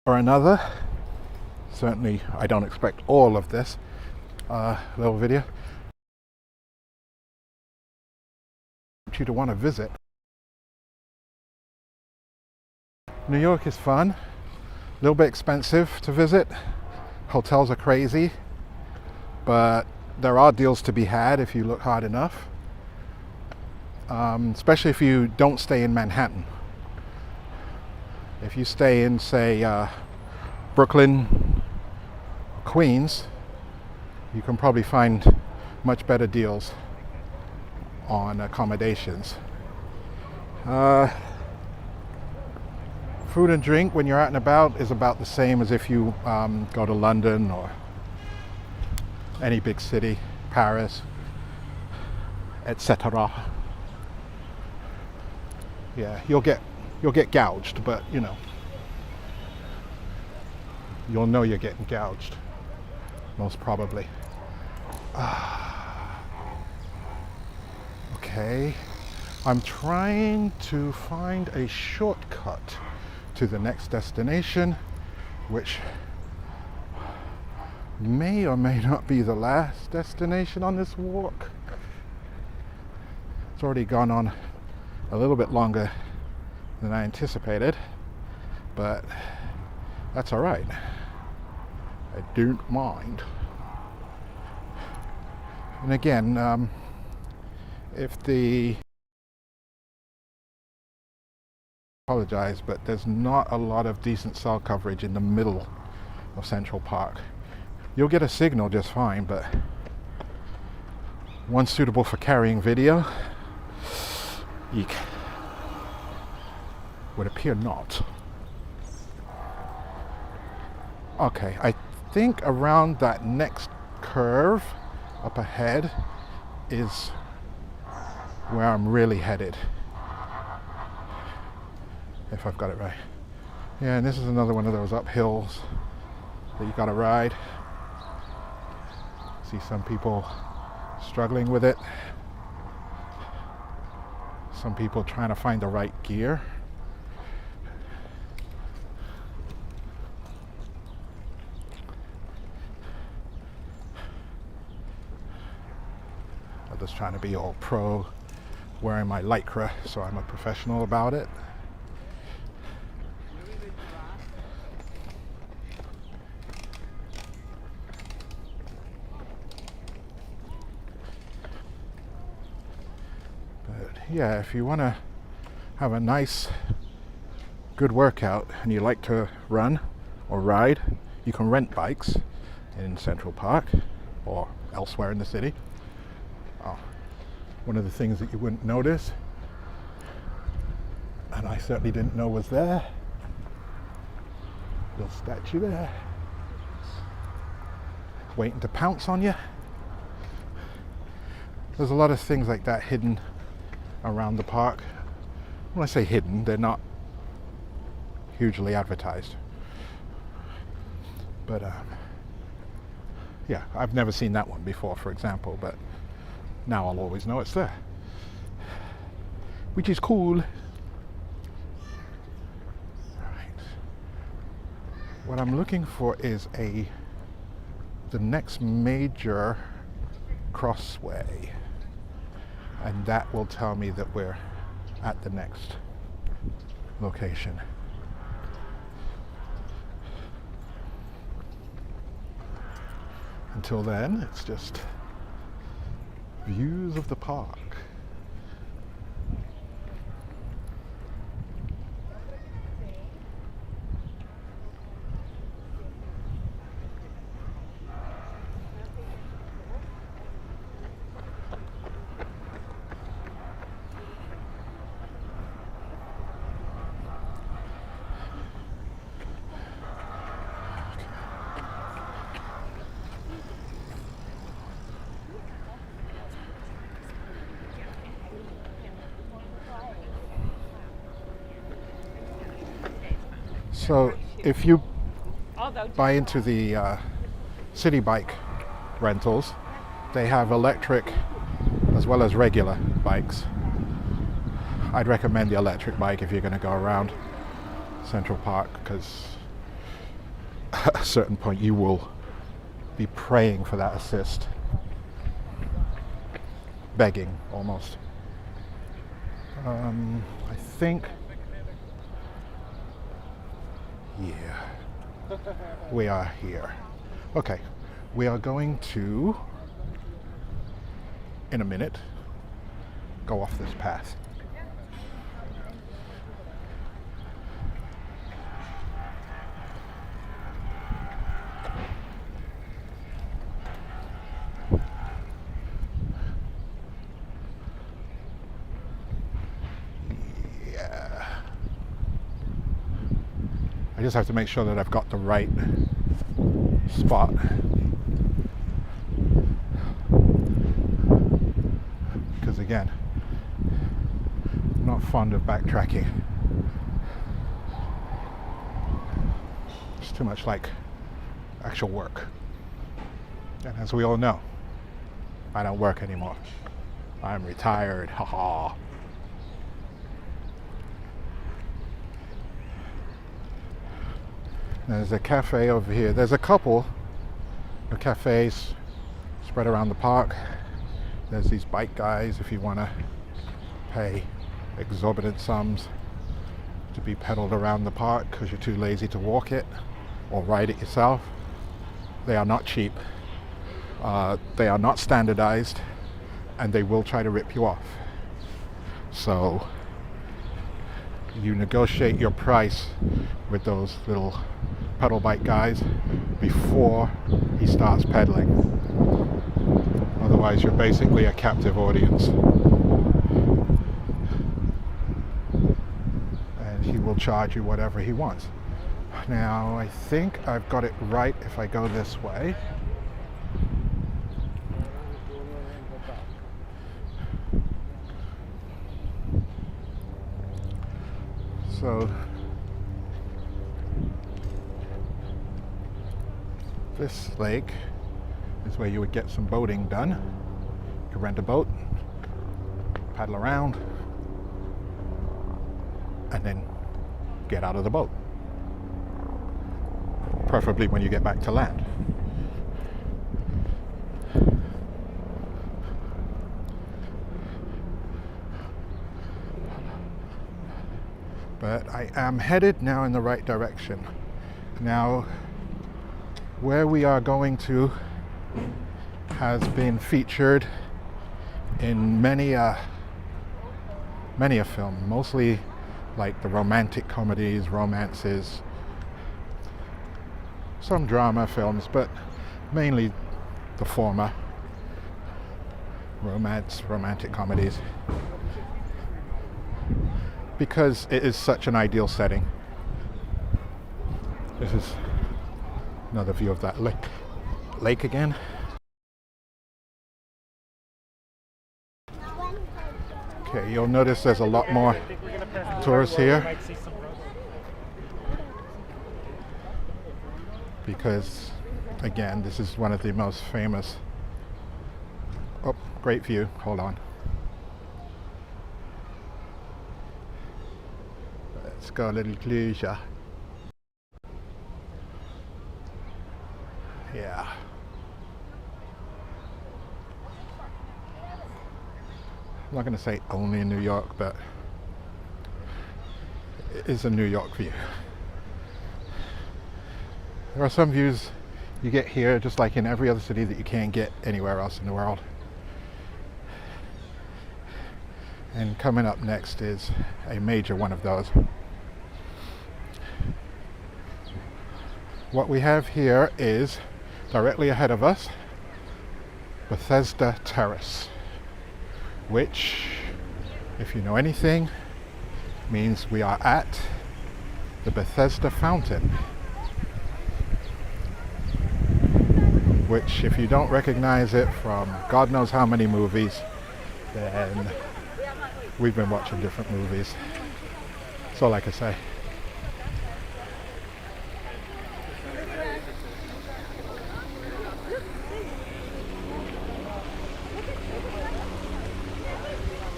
or another. Certainly, I don't expect all of this little video you to want to visit. New York is fun, a little bit expensive to visit. Hotels are crazy, but there are deals to be had if you look hard enough, especially if you don't stay in Manhattan. If you stay in, say, Brooklyn, Queens, you can probably find much better deals on accommodations. Food and drink when you're out and about is about the same as if you go to London or any big city, Paris, etc. Yeah, you'll get gouged, but you know, you'll know you're getting gouged, most probably. Okay, I'm trying to find a shortcut to the next destination, which may or may not be the last destination on this walk. It's already gone on a little bit longer than I anticipated, but that's all right. I don't mind. And again, if the apologize, but there's not a lot of decent cell coverage in the middle of Central Park. You'll get a signal just fine, but one suitable for carrying video, eek, would appear not. Okay, I think around that next curve up ahead is where I'm really headed, if I've got it right. Yeah, and this is another one of those uphills that you gotta ride. See some people struggling with it. Some people trying to find the right gear. Others trying to be all pro, wearing my lycra, so I'm a professional about it. Yeah, if you want to have a nice, good workout and you like to run or ride, you can rent bikes in Central Park or elsewhere in the city. Oh, one of the things that you wouldn't notice, and I certainly didn't know was there, little statue there, waiting to pounce on you. There's a lot of things like that hidden around the park. When I say hidden, they're not hugely advertised, but yeah, I've never seen that one before, for example, but now I'll always know it's there, which is cool. Alright, what I'm looking for is the next major crossway, and that will tell me that we're at the next location. Until then, it's just views of the park. So if you buy into the city bike rentals, they have electric as well as regular bikes. I'd recommend the electric bike if you're going to go around Central Park, because at a certain point you will be praying for that assist. Begging, almost. I think, yeah, we are here. Okay, we are going to, in a minute, go off this path. I just have to make sure that I've got the right spot. Because again, I'm not fond of backtracking. It's too much like actual work. And as we all know, I don't work anymore. I'm retired, haha. There's a cafe over here. There's a couple of cafes spread around the park. There's these bike guys if you want to pay exorbitant sums to be pedaled around the park because you're too lazy to walk it or ride it yourself. They are not cheap. They are not standardized, and they will try to rip you off. So you negotiate your price with those little pedal bike guys before he starts pedaling. Otherwise you're basically a captive audience. And he will charge you whatever he wants. Now I think I've got it right if I go this way. So this lake is where you would get some boating done. You could rent a boat, paddle around, and then get out of the boat. Preferably when you get back to land. But I am headed now in the right direction. Now, where we are going to has been featured in many a film, mostly like the romantic comedies, romances, some drama films, but mainly the former, romantic comedies, because it is such an ideal setting. This is another view of that lake again. Okay, you'll notice there's a lot more tourists here because, again, this is one of the most famous. Oh, great view. Hold on. Let's go a little closer. Yeah. I'm not going to say only in New York, but it is a New York view. There are some views you get here, just like in every other city, that you can't get anywhere else in the world. And coming up next is a major one of those. What we have here is, directly ahead of us, Bethesda Terrace, which, if you know anything, means we are at the Bethesda Fountain, which, if you don't recognize it from God knows how many movies, then we've been watching different movies. That's all I can say.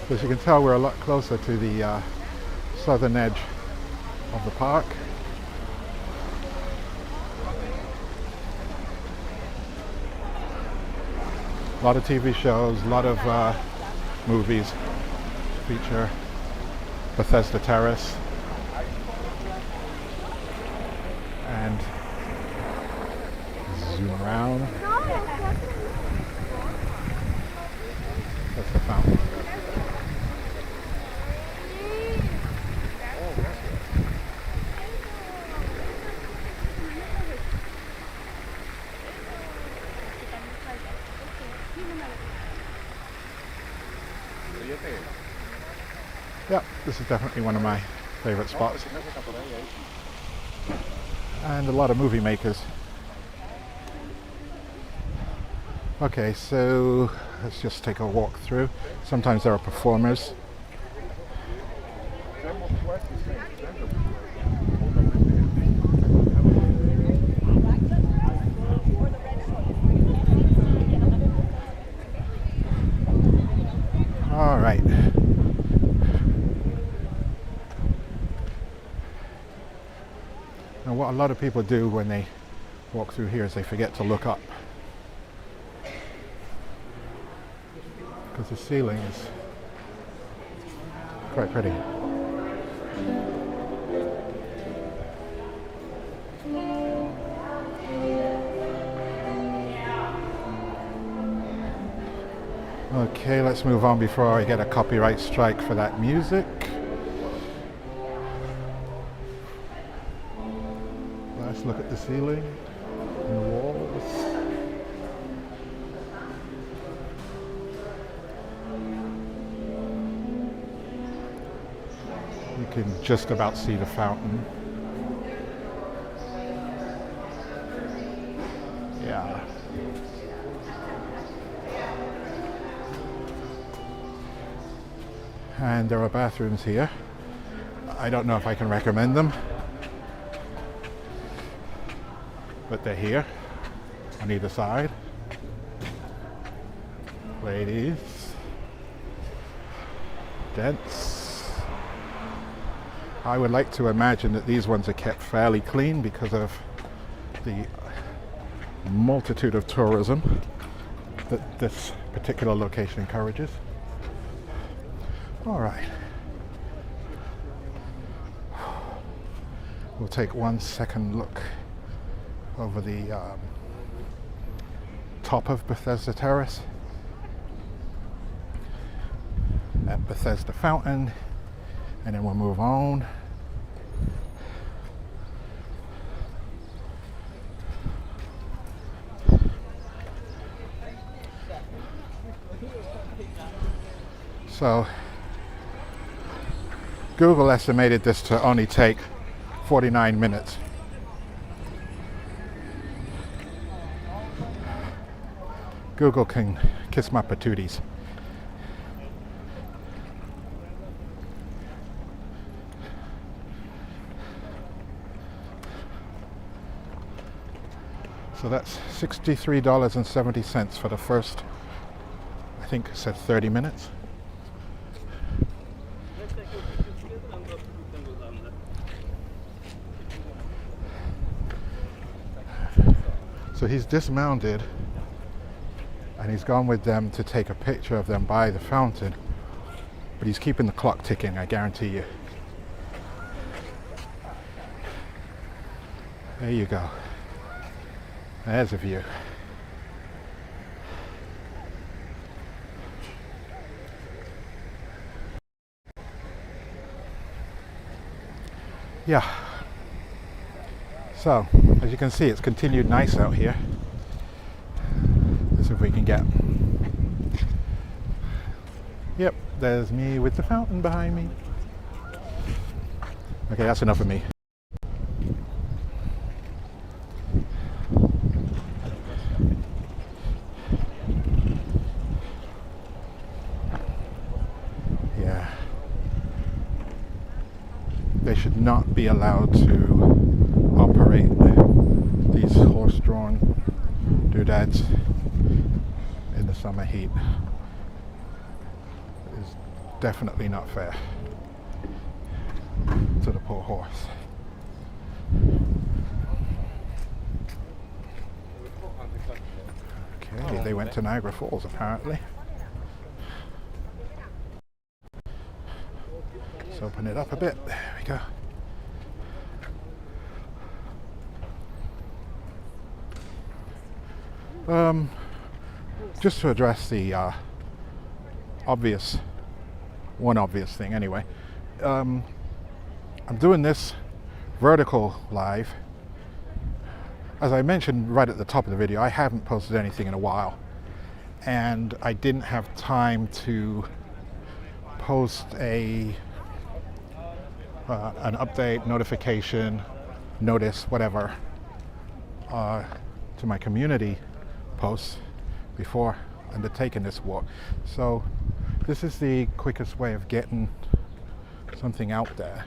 As you can tell, we're a lot closer to the southern edge of the park. A lot of TV shows, a lot of movies feature Bethesda Terrace. And zoom around. That's the fountain. Yeah, this is definitely one of my favorite spots. And a lot of movie makers. Okay, so let's just take a walk through. Sometimes there are performers. All right. Now, what a lot of people do when they walk through here is they forget to look up, because the ceiling is quite pretty. Okay, let's move on before I get a copyright strike for that music. Let's look at the ceiling and the walls. You can just about see the fountain. Yeah. And there are bathrooms here. I don't know if I can recommend them, but they're here on either side. Ladies, gents. I would like to imagine that these ones are kept fairly clean because of the multitude of tourism that this particular location encourages. All right. We'll take 1 second look over the top of Bethesda Terrace at Bethesda Fountain, and then we'll move on. So Google estimated this to only take 49 minutes. Google can kiss my patooties. So that's $63.70 for the first, I think it said 30 minutes. So he's dismounted and he's gone with them to take a picture of them by the fountain, but he's keeping the clock ticking, I guarantee you. There you go. There's a view. Yeah. So, as you can see, it's continued nice out here. Let's see if we can get... Yep, there's me with the fountain behind me. Okay, that's enough of me. Yeah. They should not be allowed to operate these horse-drawn doodads in the summer heat. It is definitely not fair to the poor horse. Okay. Okay, they went to Niagara Falls apparently. Let's open it up a bit. There we go. Just to address the obvious thing anyway. I'm doing this vertical live. As I mentioned right at the top of the video, I haven't posted anything in a while, and I didn't have time to post an update, notification, notice, whatever, to my community posts before undertaking this walk. So this is the quickest way of getting something out there.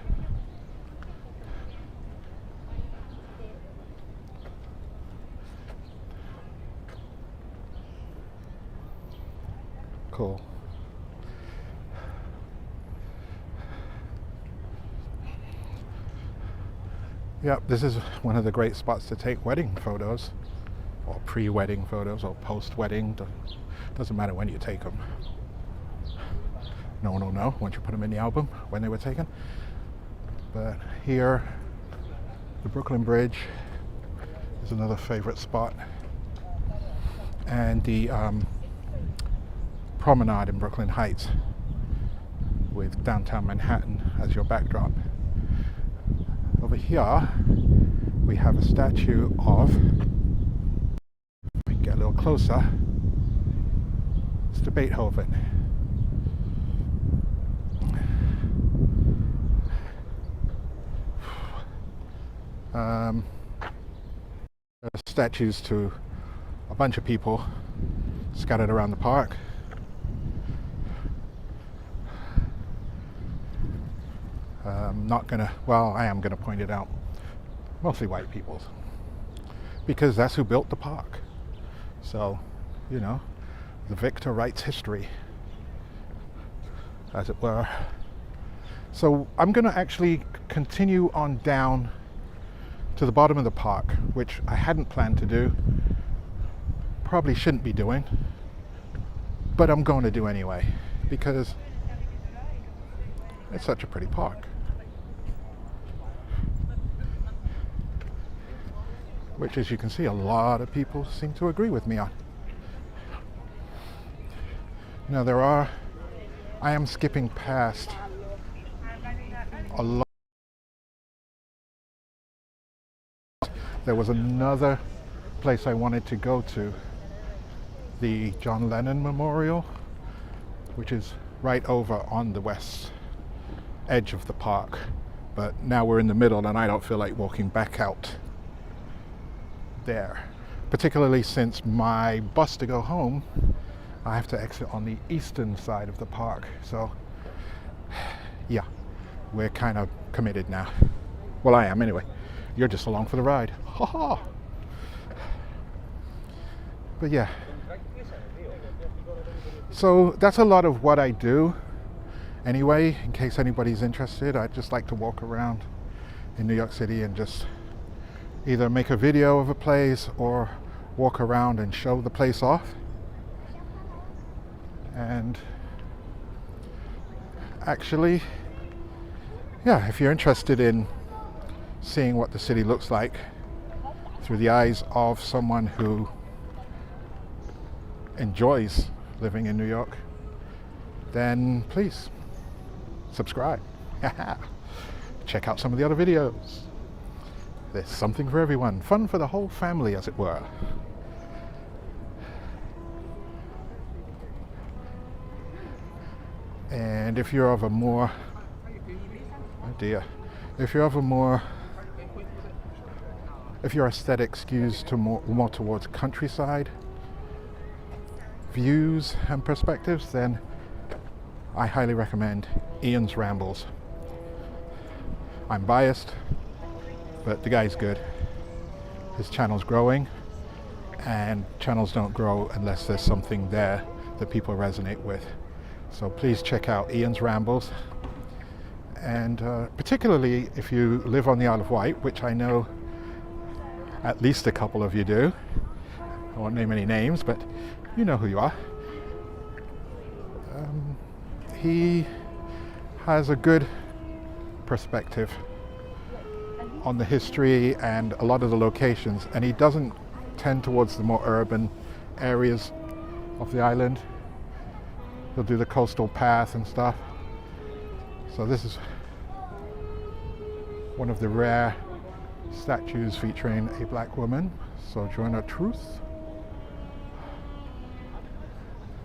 Cool. Yep, this is one of the great spots to take wedding photos, or pre-wedding photos, or post-wedding. Doesn't matter when you take them. No one will know once you put them in the album when they were taken. But here, the Brooklyn Bridge is another favorite spot, and the promenade in Brooklyn Heights with downtown Manhattan as your backdrop. Over here we have a statue of, if we can get a little closer, Mr. Beethoven. There are statues to a bunch of people scattered around the park. I am gonna point it out. Mostly white people, because that's who built the park. So, you know, the victor writes history, as it were. So I'm gonna actually continue on down to the bottom of the park, which I hadn't planned to do, probably shouldn't be doing, but I'm going to do anyway, because it's such a pretty park. Which, as you can see, a lot of people seem to agree with me on. Now I am skipping past a lot. There was another place I wanted to go to, the John Lennon Memorial, which is right over on the west edge of the park. But now we're in the middle and I don't feel like walking back out there, particularly since my bus to go home, I have to exit on the eastern side of the park. So yeah, we're kind of committed now. Well, I am anyway. You're just along for the ride. Ha ha. But yeah, so that's a lot of what I do anyway. In case anybody's interested, I just like to walk around in New York City and just either make a video of a place or walk around and show the place off. And actually, yeah, if you're interested in seeing what the city looks like through the eyes of someone who enjoys living in New York, then please subscribe. Check out some of the other videos. There's something for everyone. Fun for the whole family, as it were. And if you're of a more, if your aesthetic skews to more towards countryside views and perspectives, then I highly recommend Ian's Rambles. I'm biased, but the guy's good. His channel's growing, and channels don't grow unless there's something there that people resonate with. So please check out Ian's Rambles, and particularly if you live on the Isle of Wight, which I know at least a couple of you do. I won't name any names, but you know who you are. He has a good perspective on the history and a lot of the locations, and he doesn't tend towards the more urban areas of the island. He'll do the coastal path and stuff. So this is one of the rare statues featuring a black woman, Sojourner Truth,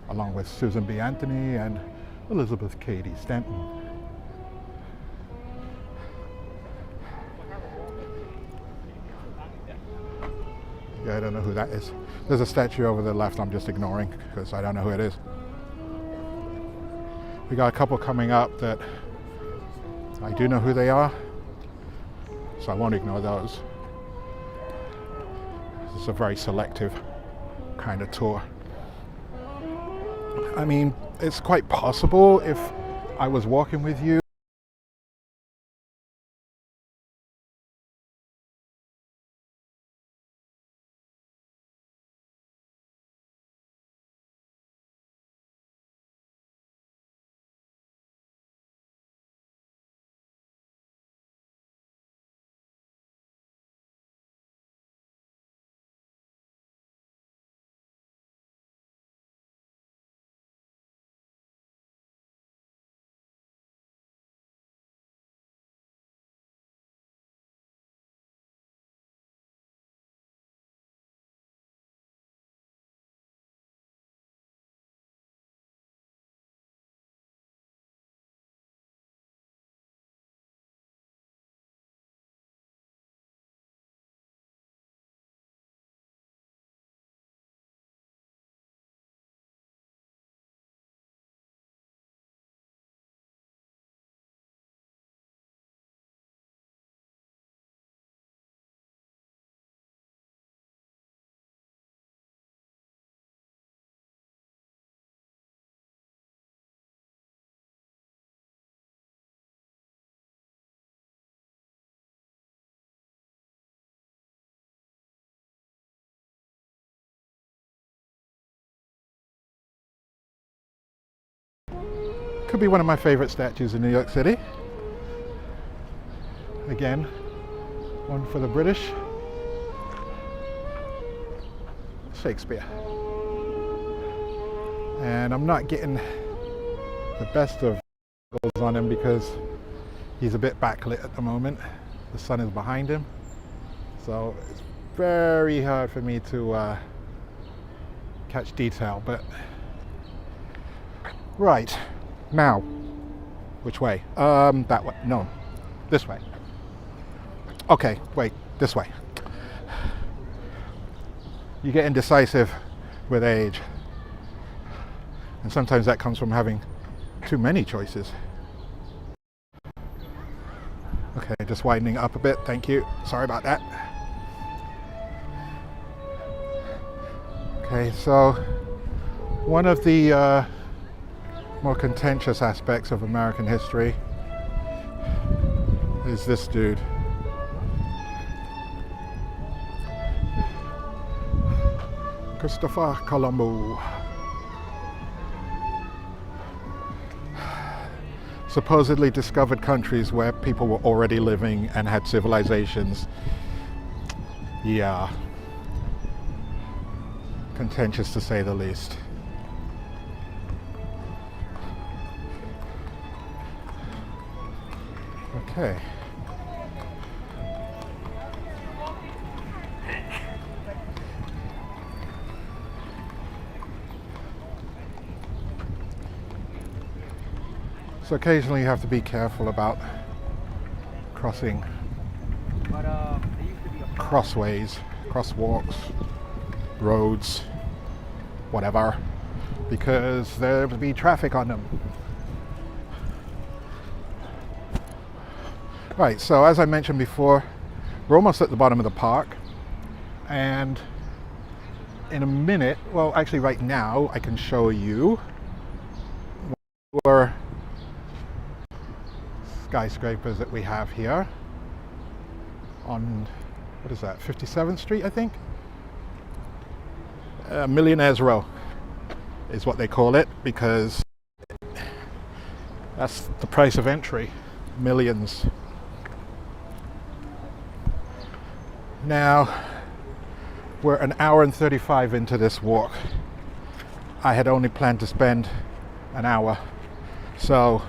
along with Susan B. Anthony and Elizabeth Cady Stanton. Yeah, I don't know who that is. There's a statue over the left I'm just ignoring because I don't know who it is. We got a couple coming up that I do know who they are, so I won't ignore those. This is a very selective kind of tour. I mean, it's quite possible if I was walking with you could be one of my favorite statues in New York City. Again, one for the British. Shakespeare. And I'm not getting the best of angles on him because he's a bit backlit at the moment. The sun is behind him. So it's very hard for me to catch detail, but right. Now, which way? That way. No, this way. Okay, wait, this way. You get indecisive with age. And sometimes that comes from having too many choices. Okay, just widening up a bit. Thank you. Sorry about that. Okay, so one of the more contentious aspects of American history is this dude. Christopher Colombo. Supposedly discovered countries where people were already living and had civilizations. Yeah. Contentious to say the least. Okay. So occasionally you have to be careful about crossing crossways, crosswalks, roads, whatever, because there will be traffic on them. Right, so as I mentioned before, we're almost at the bottom of the park, and in a minute, well actually right now, I can show you more skyscrapers that we have here on, what is that, 57th Street I think? Millionaire's Row is what they call it, because that's the price of entry. Millions. Now, we're an hour and 35 into this walk. I had only planned to spend an hour. So,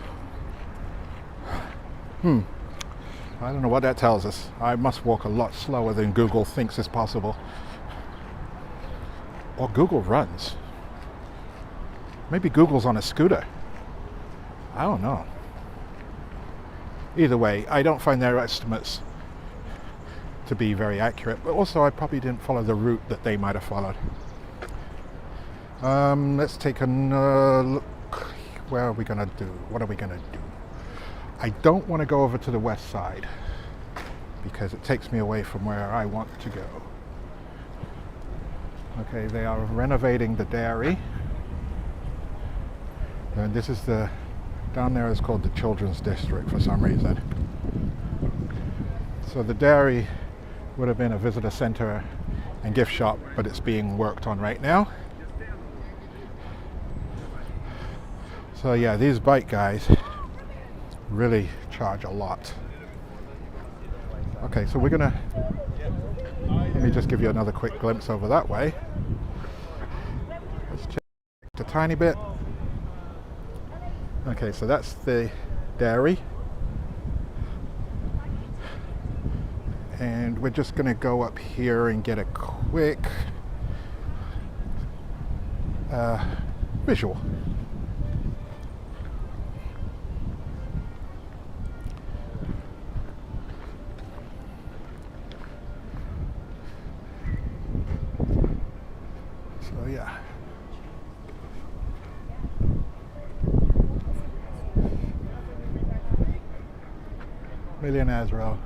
I don't know what that tells us. I must walk a lot slower than Google thinks is possible. Or Google runs. Maybe Google's on a scooter. I don't know. Either way, I don't find their estimates to be very accurate, but also I probably didn't follow the route that they might have followed. Let's take a look. Where are we gonna do? What are we gonna do? I don't want to go over to the west side because it takes me away from where I want to go. Okay, they are renovating the dairy. And this is down there is called the Children's District for some reason. So the dairy would have been a visitor center and gift shop, but it's being worked on right now. So yeah, these bike guys really charge a lot. Okay, so we're gonna, let me just give you another quick glimpse over that way. Let's check a tiny bit. Okay, so that's the dairy. And we're just gonna go up here and get a quick visual. So yeah. Millionaire's Row.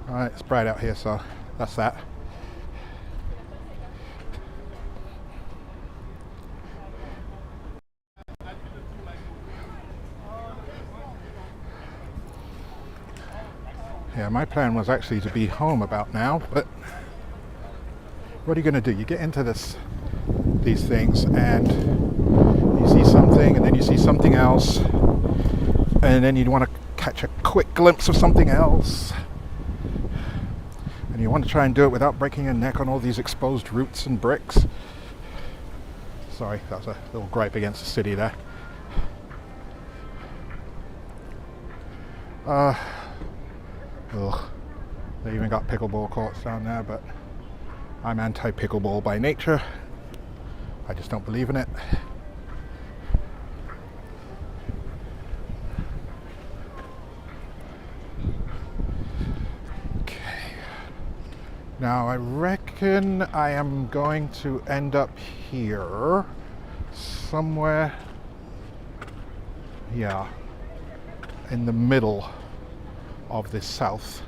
Alright, it's bright out here, so that's that. Yeah, my plan was actually to be home about now, but what are you going to do? You get into these things and you see something and then you see something else and then you want to catch a quick glimpse of something else and you want to try and do it without breaking your neck on all these exposed roots and bricks. Sorry, that was a little gripe against the city there. Ugh. They even got pickleball courts down there, but I'm anti-pickleball by nature. I just don't believe in it. Okay. Now I reckon I am going to end up here somewhere, yeah, in the middle of the south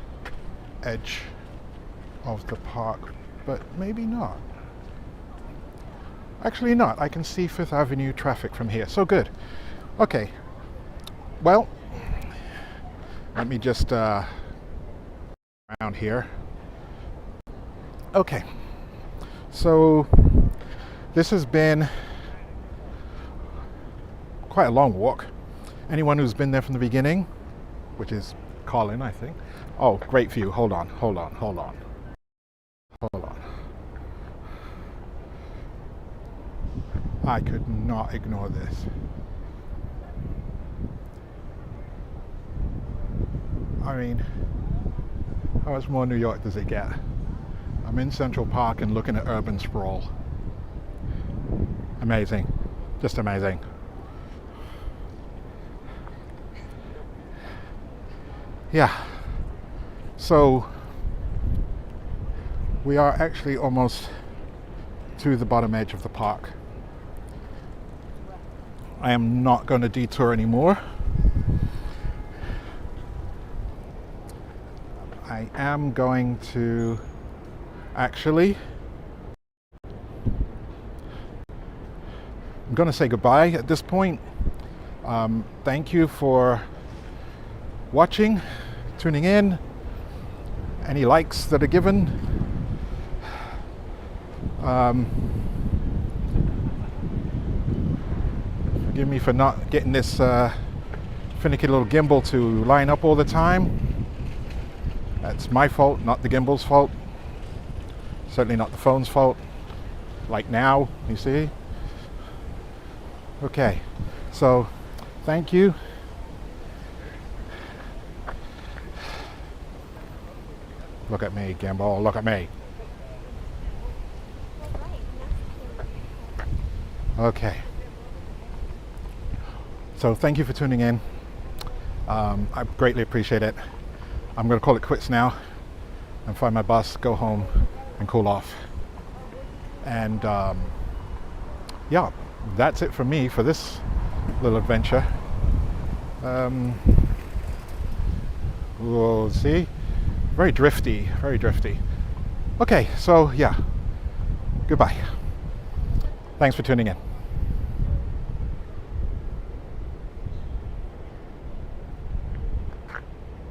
edge of the park, but maybe not. Actually not. I can see Fifth Avenue traffic from here, so good. Okay, well, let me just around here. Okay, so this has been quite a long walk. Anyone who's been there from the beginning, which is Colin, I think. Oh, great view. Hold on. I could not ignore this. I mean, how much more New York does it get? I'm in Central Park and looking at urban sprawl. Amazing. Just amazing. Yeah, so we are actually almost to the bottom edge of the park. I am not going to detour anymore. I am going to actually, I'm going to say goodbye at this point. Thank you for watching, tuning in. any likes that are given. Forgive me for not getting this finicky little gimbal to line up all the time. That's my fault, not the gimbal's fault. Certainly not the phone's fault. Like now, you see? Okay, so thank you. Look at me, gimbal, look at me. Okay. So thank you for tuning in. I greatly appreciate it. I'm going to call it quits now and find my bus, go home and cool off. And yeah, that's it for me for this little adventure. We'll see. Very drifty, very drifty. Okay, so yeah, goodbye. Thanks for tuning in.